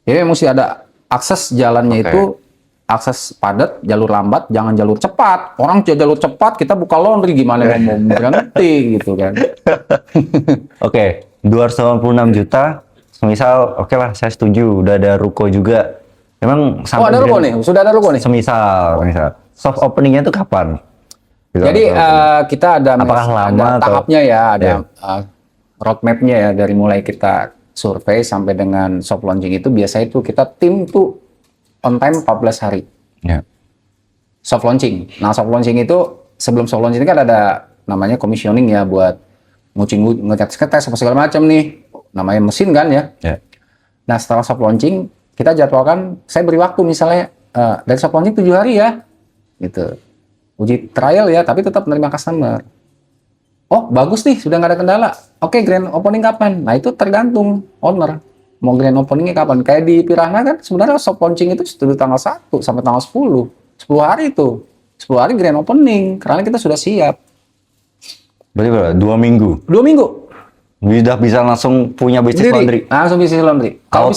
Jadi mesti ada akses jalannya itu akses padat, jalur lambat, jangan jalur cepat. Orang jalur cepat kita buka laundry gimana mau berhenti gitu kan. Oke, 286 juta. Semisal, oke lah, saya setuju. Udah ada ruko juga. Emang sampai ada ruko nih? Sudah ada ruko nih? Semisal. Soft openingnya tuh kapan? Gitu, jadi kita ada lama tahapnya ya, ada roadmap-nya ya, dari mulai kita survei sampai dengan soft launching itu biasanya itu kita tim tuh on time 14 hari. Ya. Soft launching. Nah, soft launching itu sebelum soft launching kan ada namanya commissioning ya buat ngetes apa segala macam nih. Namanya mesin kan ya. Ya. Nah, setelah soft launching kita jadwalkan, saya beri waktu misalnya dari soft launching 7 hari ya. Gitu. Uji trial ya, tapi tetap menerima customer. Oh, bagus nih, sudah nggak ada kendala. Oke, grand opening kapan? Nah, itu tergantung owner. Mau grand openingnya kapan? Kayak di Pirana kan, sebenarnya soft launching itu dari tanggal 1 sampai tanggal 10. 10 hari itu. 10 hari grand opening, karena kita sudah siap. Berarti berapa? 2 minggu? 2 minggu. Udah bisa langsung punya bisnis laundry? Langsung bisnis laundry. Kalau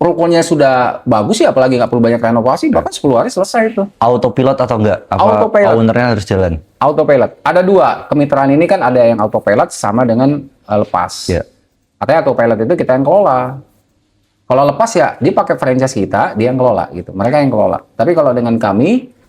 rukonya sudah bagus ya, apalagi nggak perlu banyak renovasi, bahkan 10 hari selesai itu. Autopilot atau enggak? Apa Autopilot. ownernya harus jalan? Autopilot. Ada 2. Kemitraan ini kan ada yang autopilot sama dengan lepas. Ya. Artinya autopilot itu kita yang kelola. Kalau lepas ya, dia pakai franchise kita, dia yang kelola gitu. Mereka yang kelola. Tapi kalau dengan kami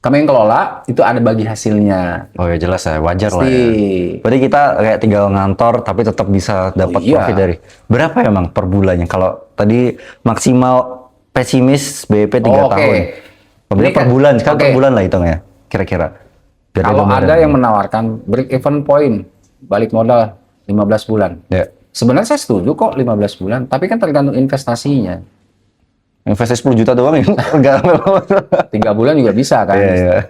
yang kelola, itu ada bagi hasilnya. Oh ya jelas ya, wajar lah ya. Pasti. Berarti kita kayak tinggal ngantor tapi tetap bisa dapat profit dari. Berapa emang per bulannya? Kalau tadi maksimal pesimis BEP 3 tahun. Berarti per bulan, sekarang per bulan lah hitungnya kira-kira. Kalau ada yang menawarkan break even point, balik modal 15 bulan. Ya. Sebenarnya saya setuju kok 15 bulan, tapi kan tergantung investasinya. Investasi 10 juta doang ya? Enggak. 3 bulan juga bisa kan. Iya.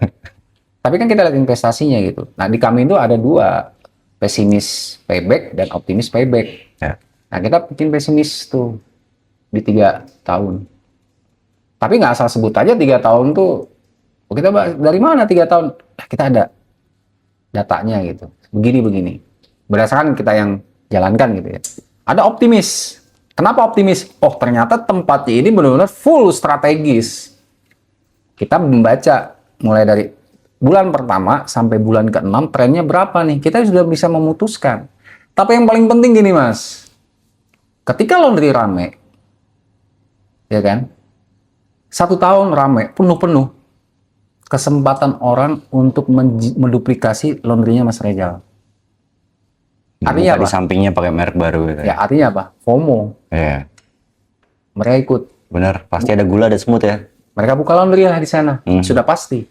Tapi kan kita lihat investasinya gitu. Nah, di kami itu ada 2, pesimis payback dan optimis payback. Ya. Nah, kita bikin pesimis tuh di 3 tahun. Tapi nggak asal sebut aja 3 tahun tuh. Kita dari mana 3 tahun? Nah, kita ada datanya gitu. Begini. Berdasarkan kita yang jalankan gitu ya. Ada optimis. Kenapa optimis? Oh, ternyata tempatnya ini benar-benar full strategis. Kita membaca mulai dari bulan pertama sampai bulan ke-6 trennya berapa nih? Kita sudah bisa memutuskan. Tapi yang paling penting gini, Mas. Ketika laundry rame, ya kan? 1 tahun rame, penuh-penuh. Kesempatan orang untuk menduplikasi laundrynya Mas Rejal. Artinya apa? Di sampingnya pakai merek baru gitu. Ya, artinya apa? FOMO. Iya. Mereka ikut. Benar, pasti ada gula, ada semut ya. Mereka buka laundry lah di sana. Sudah pasti.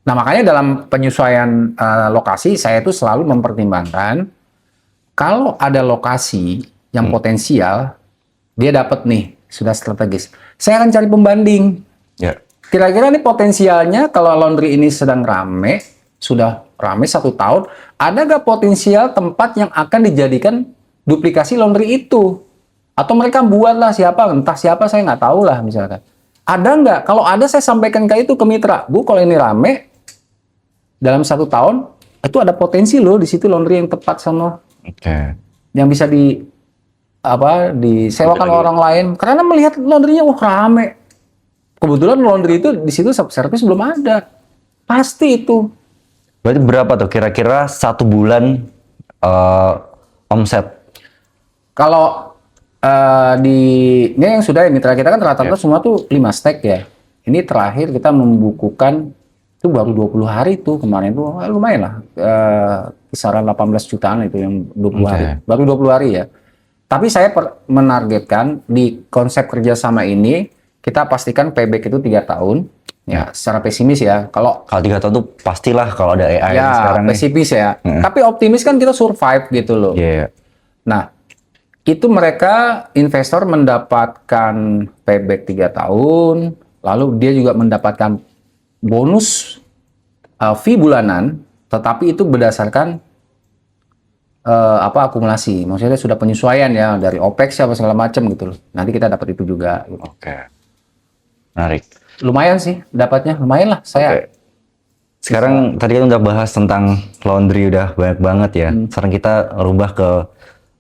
Nah, makanya dalam penyesuaian lokasi, saya itu selalu mempertimbangkan kalau ada lokasi yang potensial, dia dapat nih, sudah strategis. Saya akan cari pembanding. Ya. Kira-kira nih potensialnya kalau laundry ini sedang rame, sudah rame 1 tahun, ada nggak potensial tempat yang akan dijadikan duplikasi laundry itu? Atau mereka buatlah entah siapa saya nggak tahu lah misalkan. Ada nggak? Kalau ada saya sampaikan ke mitra, Bu, kalau ini rame dalam 1 tahun itu ada potensi loh di situ laundry yang tepat sama yang bisa disewakan orang lain karena melihat laundrynya rame. kebetulan laundry itu di situ servis belum ada. Pasti itu. Berarti berapa tuh kira-kira 1 bulan omset? Kalau ini yang sudah ya, mitra kita kan rata-rata semua tuh 5 stack ya. Ini terakhir kita membukukan itu baru 20 hari tuh kemarin tuh lumayan lah. Kisaran 18 jutaan itu yang 20 hari. Baru 20 hari ya. Tapi saya menargetkan di konsep kerjasama ini kita pastikan payback itu 3 tahun. Ya, secara pesimis ya. Kalau 3 tahun tuh pastilah kalau ada AI ya, sekarang nih. pesimis ya. Tapi optimis kan kita survive gitu loh. Iya. Nah, itu mereka investor mendapatkan payback 3 tahun, lalu dia juga mendapatkan bonus fee bulanan, tetapi itu berdasarkan akumulasi. Maksudnya sudah penyesuaian ya dari OPEX apa segala macam gitu loh. Nanti kita dapat itu juga. Gitu. Oke. Menarik. Lumayan sih dapatnya, lumayan lah saya. Sekarang tadi kan udah bahas tentang laundry udah banyak banget ya. Sekarang kita rubah ke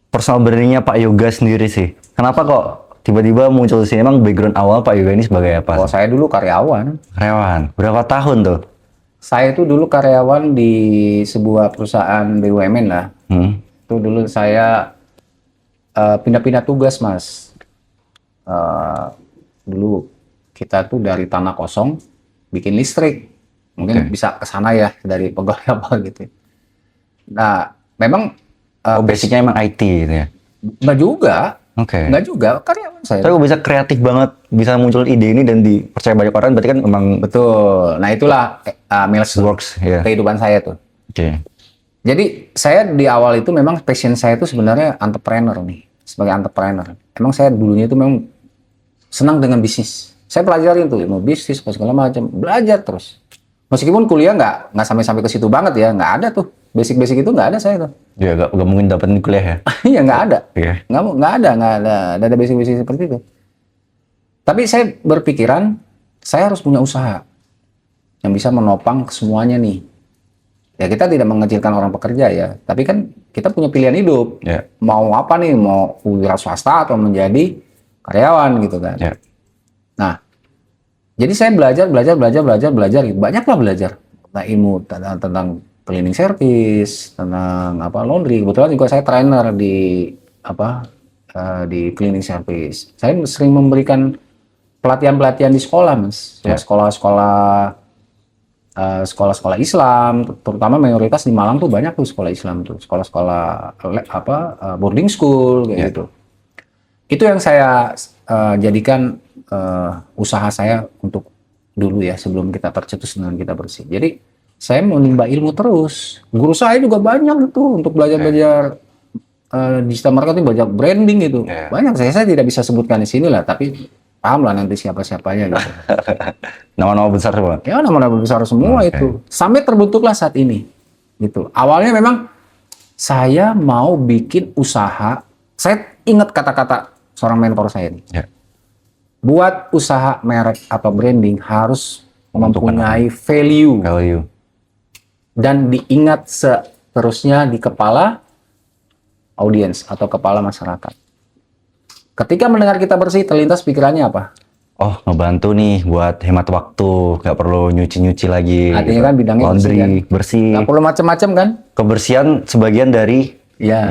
personal brandingnya Pak Yoga sendiri sih. Kenapa kok tiba-tiba muncul di sini? Emang background awal Pak Yoga ini sebagai apa? Oh, saya dulu karyawan. Karyawan. Berapa tahun tuh? Saya itu dulu karyawan di sebuah perusahaan BUMN lah. Itu dulu saya pindah-pindah tugas, Mas. Dulu kita tuh dari tanah kosong bikin listrik. Mungkin bisa ke sana ya dari pegawai apa gitu. Nah, memang basicnya emang IT gitu ya? Nggak juga. Nggak juga, karyawan saya. Tapi bisa kreatif banget, bisa muncul ide ini dan dipercaya banyak orang, berarti kan emang... Betul. Nah, itulah works, yeah. Kehidupan saya tuh. Oke. Jadi, saya di awal itu memang passion saya itu sebenarnya entrepreneur nih. Sebagai entrepreneur. Emang saya dulunya itu memang senang dengan bisnis. Saya pelajarin tuh ilmu bisnis, segala macam. Belajar terus. Meskipun kuliah nggak sampai ke situ banget ya. Nggak ada tuh. Basic-basic itu nggak ada saya tuh. Ya, nggak mungkin dapetin kuliah ya? Iya, nggak ada. Yeah. Nggak ada basic-basic seperti itu. Tapi saya berpikiran, saya harus punya usaha yang bisa menopang semuanya nih. Ya, kita tidak mengecilkan orang pekerja ya, tapi kan kita punya pilihan hidup. Yeah. Mau apa nih, mau wira swasta atau menjadi karyawan gitu kan. Yeah. Nah, jadi saya belajar gitu. Banyaklah belajar tentang ilmu, tentang cleaning service, tentang laundry. Kebetulan juga saya trainer di di cleaning service. Saya sering memberikan pelatihan-pelatihan di sekolah, Mas. Sekolah-sekolah Islam, terutama mayoritas di Malang tuh banyak tuh sekolah Islam tuh, sekolah-sekolah boarding school kayak gitu. Itu yang saya jadikan usaha saya untuk dulu ya, sebelum kita tercetus dengan kita bersih. Jadi saya menimba ilmu terus. Guru saya juga banyak tuh untuk belajar-belajar digital marketing, belajar branding gitu. Banyak. Saya tidak bisa sebutkan di sini lah, tapi paham lah nanti siapa-siapanya gitu. Nama-nama besar semua? Ya, nama-nama besar semua itu. Sampai terbentuklah saat ini. Gitu. Awalnya memang saya mau bikin usaha. Saya ingat kata-kata seorang mentor saya ini. Yeah. Buat usaha merek atau branding harus mempunyai value. Dan diingat seterusnya di kepala audiens atau kepala masyarakat. Ketika mendengar kita bersih, terlintas pikirannya apa? Oh, ngebantu nih buat hemat waktu, nggak perlu nyuci-nyuci lagi. Artinya kan bidangnya laundry, bersih. Nggak perlu macam-macam kan? Kebersihan sebagian dari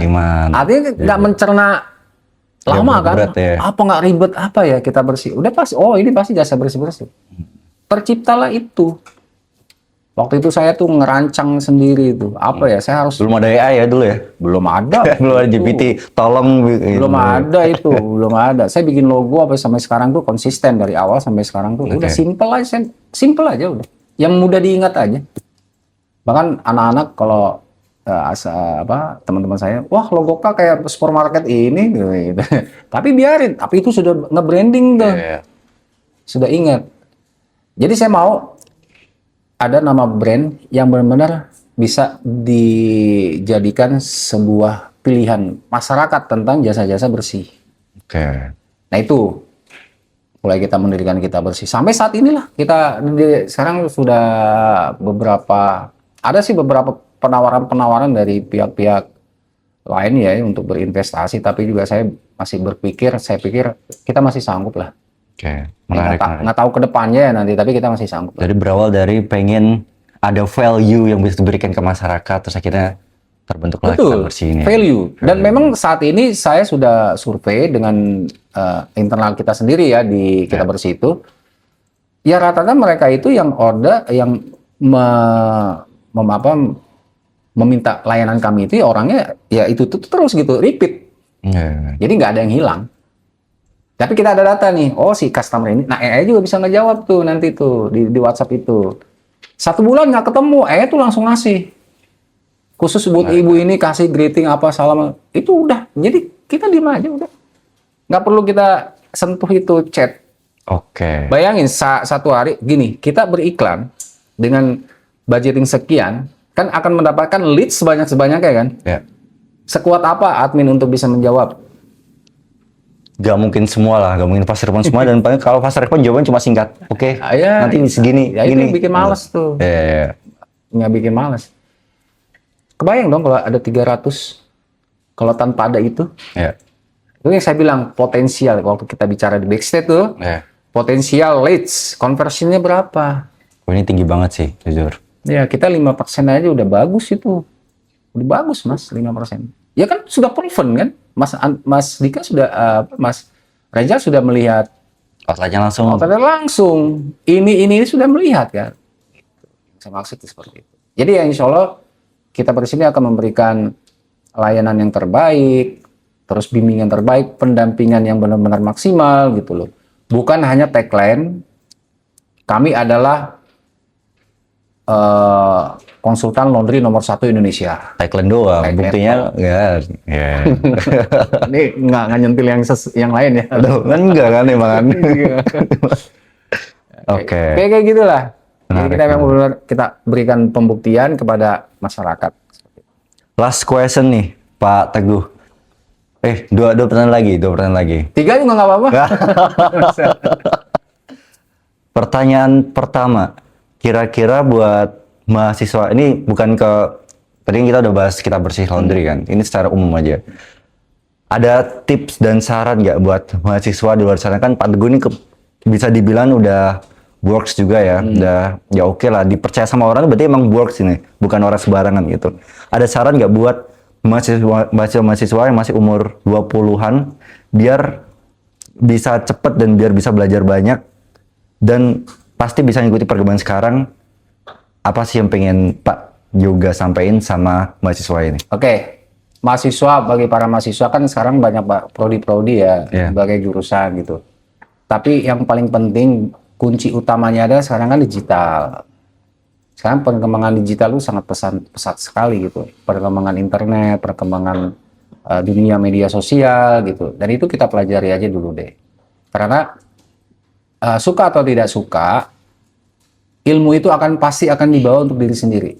iman. Artinya nggak mencerna lama kan? Ya. Apa nggak ribet apa ya kita bersih? Udah pasti. Oh, ini pasti jasa bersih-bersih. Terciptalah itu. Waktu itu saya tuh ngerancang sendiri itu. Apa ya? Saya harus. Belum ada AI ya dulu ya? Belum ada. Belum ada GPT. Tolong. Belum ada itu. Belum ada. Saya bikin logo sampai sekarang tuh konsisten dari awal sampai sekarang tuh. Udah simple aja. Simple aja udah. Yang mudah diingat aja. Bahkan anak-anak kalau teman-teman saya, wah logo Kak kayak supermarket ini gitu. Tapi biarin. Tapi itu sudah nge-branding tuh. Sudah ingat. Jadi saya mau ada nama brand yang benar-benar bisa dijadikan sebuah pilihan masyarakat tentang jasa-jasa bersih. Nah itu mulai kita mendirikan Kita Bersih sampai saat inilah kita sekarang sudah beberapa penawaran dari pihak-pihak lain ya untuk berinvestasi, tapi juga saya pikir kita masih sanggup lah Oke, menarik. Nggak tahu ke depannya ya nanti, tapi kita masih sanggup. Jadi berawal dari pengen ada value yang bisa diberikan ke masyarakat, terus akhirnya terbentuklah kita Betul, bersih ini. value. Dan memang saat ini saya sudah survei dengan internal kita sendiri ya di kita bersih itu. Ya rata-rata mereka itu yang order, yang meminta layanan kami itu ya orangnya ya itu terus gitu, repeat. Jadi nggak ada yang hilang. Tapi kita ada data nih, oh si customer ini, nah AI juga bisa ngejawab tuh nanti tuh di WhatsApp itu. 1 bulan nggak ketemu, AI tuh langsung ngasih. Khusus buat ibu ini kasih greeting apa salam, itu udah. Jadi kita diem aja udah. Nggak perlu kita sentuh itu chat. Oke. Bayangin satu hari gini, kita beriklan dengan budgeting sekian, kan akan mendapatkan lead sebanyak-banyaknya kan? Ya. Sekuat apa admin untuk bisa menjawab? Gak mungkin semua lah, gak mungkin fast response semua, dan paling kalau fast response jawaban cuma singkat. Oke, nanti segini, ya itu gini. bikin males tuh. Nggak bikin males. Kebayang dong kalau ada 300, kalau tanpa ada itu. Ya. Itu yang saya bilang, potensial. Waktu kita bicara di backstage tuh, potensial leads, conversionnya berapa? Oh, ini tinggi banget sih, jujur. Ya, kita 5% aja udah bagus itu. Udah bagus, Mas, 5%. Ya kan sudah proven kan? Mas Dika sudah, Mas Reza sudah melihat. Outletnya langsung. Outletnya langsung. Ini sudah melihat kan? Saya maksud itu seperti itu. Jadi ya insya Allah kita bersini akan memberikan layanan yang terbaik, terus bimbingan terbaik, pendampingan yang benar-benar maksimal gitu loh. Bukan hanya tagline, kami adalah konsultan laundry nomor 1 Indonesia. Tagline doang, Tagline buktinya ya. Ini nggak nyentil yang lain ya. Aduh, kan enggak kan emang kan. Oke. Kayak gitulah. Jadi kita memang benar kita berikan pembuktian kepada masyarakat. Last question nih, Pak Teguh. Dua pertanyaan lagi. 3 juga nggak apa-apa. Pertanyaan pertama, kira-kira buat mahasiswa, ini bukan ke, tadi kita udah bahas kita bersih laundry kan, ini secara umum aja. Ada tips dan saran nggak buat mahasiswa di luar sana? Kan Pak Teguh ini bisa dibilang udah works juga ya, udah ya oke lah, dipercaya sama orang berarti emang works ini, bukan orang sembarangan gitu. Ada saran nggak buat mahasiswa yang masih umur 20-an biar bisa cepet dan biar bisa belajar banyak dan pasti bisa ngikuti perkembangan sekarang? Apa sih yang pengen Pak Yoga sampaikan sama mahasiswa ini? Oke, mahasiswa, bagi para mahasiswa kan sekarang banyak prodi-prodi ya, sebagai jurusan gitu. Tapi yang paling penting, kunci utamanya adalah sekarang kan digital. Sekarang perkembangan digital itu sangat pesat sekali gitu. Perkembangan internet, perkembangan dunia media sosial gitu. Dan itu kita pelajari aja dulu deh. Karena suka atau tidak suka, ilmu itu pasti akan dibawa untuk diri sendiri.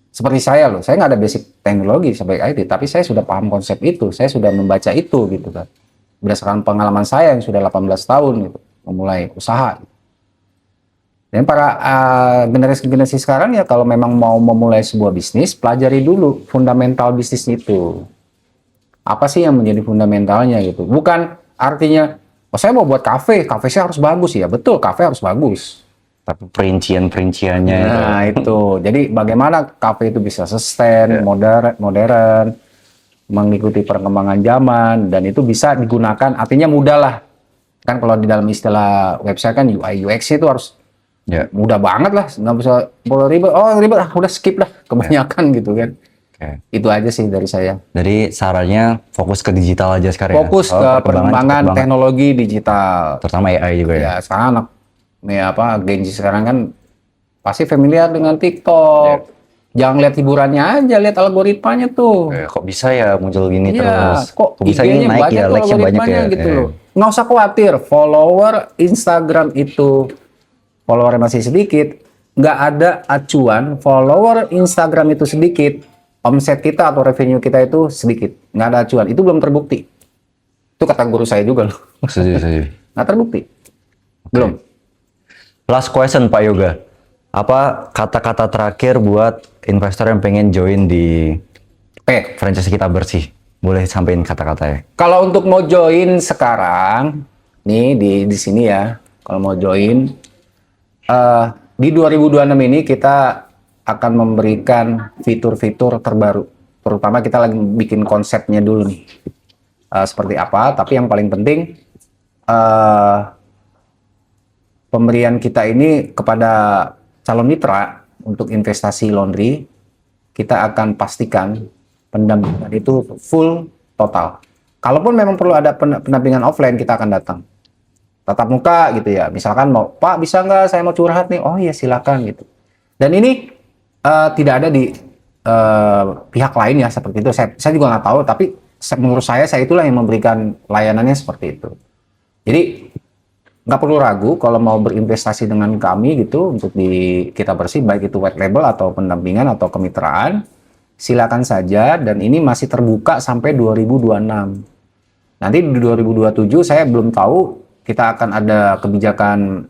Seperti saya loh, saya nggak ada basic teknologi sebagai IT, tapi saya sudah paham konsep itu, saya sudah membaca itu gitu kan. Berdasarkan pengalaman saya yang sudah 18 tahun gitu, memulai usaha. Dan para generasi sekarang ya kalau memang mau memulai sebuah bisnis, pelajari dulu fundamental bisnis itu. Apa sih yang menjadi fundamentalnya gitu. Bukan artinya, oh saya mau buat kafe saya harus bagus ya. Betul, kafe harus bagus. Tapi perinciannya itu. Jadi bagaimana kafe itu bisa sustain, modern, mengikuti perkembangan zaman, dan itu bisa digunakan, artinya mudah lah. Kan kalau di dalam istilah website kan UI UX itu harus mudah banget lah, nggak bisa ribet. Oh ribet, udah skip lah, kebanyakan gitu kan. Itu aja sih dari saya. Jadi sarannya fokus ke digital aja sekarang. Fokus ke perkembangan teknologi digital. Terutama AI juga ya. Ya sekarang Gen Z sekarang kan pasti familiar dengan TikTok. Jangan lihat hiburannya aja, lihat algoritmanya tuh. Kok bisa ya muncul gini terus? Kok bisa ini naik ya, like-nya banyak ya. Gitu loh. Nggak usah khawatir, follower Instagram itu follower masih sedikit, nggak ada acuan follower Instagram itu sedikit, omset kita atau revenue kita itu sedikit, nggak ada acuan, itu belum terbukti. Itu kata guru saya juga loh. Nggak terbukti. Belum. Last question Pak Yoga, apa kata-kata terakhir buat investor yang pengen join di franchise kita bersih? Boleh sampaikan kata-katanya. Kalau untuk mau join sekarang, nih di sini ya, kalau mau join. Di 2026 ini kita akan memberikan fitur-fitur terbaru. Terutama kita lagi bikin konsepnya dulu nih. Seperti apa, tapi yang paling penting pemberian kita ini kepada calon mitra untuk investasi laundry, kita akan pastikan pendampingan itu full total. Kalaupun memang perlu ada pendampingan offline, kita akan datang tatap muka gitu ya. Misalkan mau, Pak bisa nggak saya mau curhat nih? Oh iya silakan gitu. Dan ini tidak ada di pihak lain ya seperti itu. Saya juga nggak tahu, tapi menurut saya itulah yang memberikan layanannya seperti itu. Jadi nggak perlu ragu kalau mau berinvestasi dengan kami gitu untuk di Kita Bersih, baik itu white label atau pendampingan atau kemitraan, silakan saja. Dan ini masih terbuka sampai 2026. Nanti di 2027 saya belum tahu kita akan ada kebijakan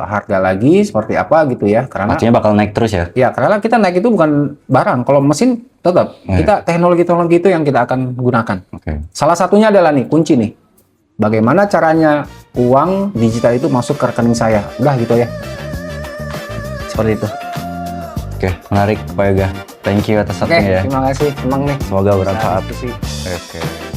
harga lagi seperti apa gitu ya, karena Artinya bakal naik terus ya? ya karena kita naik itu bukan barang, kalau mesin tetap kita teknologi itu yang kita akan gunakan. Salah satunya adalah nih kunci nih, bagaimana caranya uang digital itu masuk ke rekening saya, udah gitu ya, seperti itu. Oke, menarik Pak Yoga. Thank you atas Oke, waktunya ya. terima kasih, senang nih. Semoga bermanfaat. Diskusi. Oke.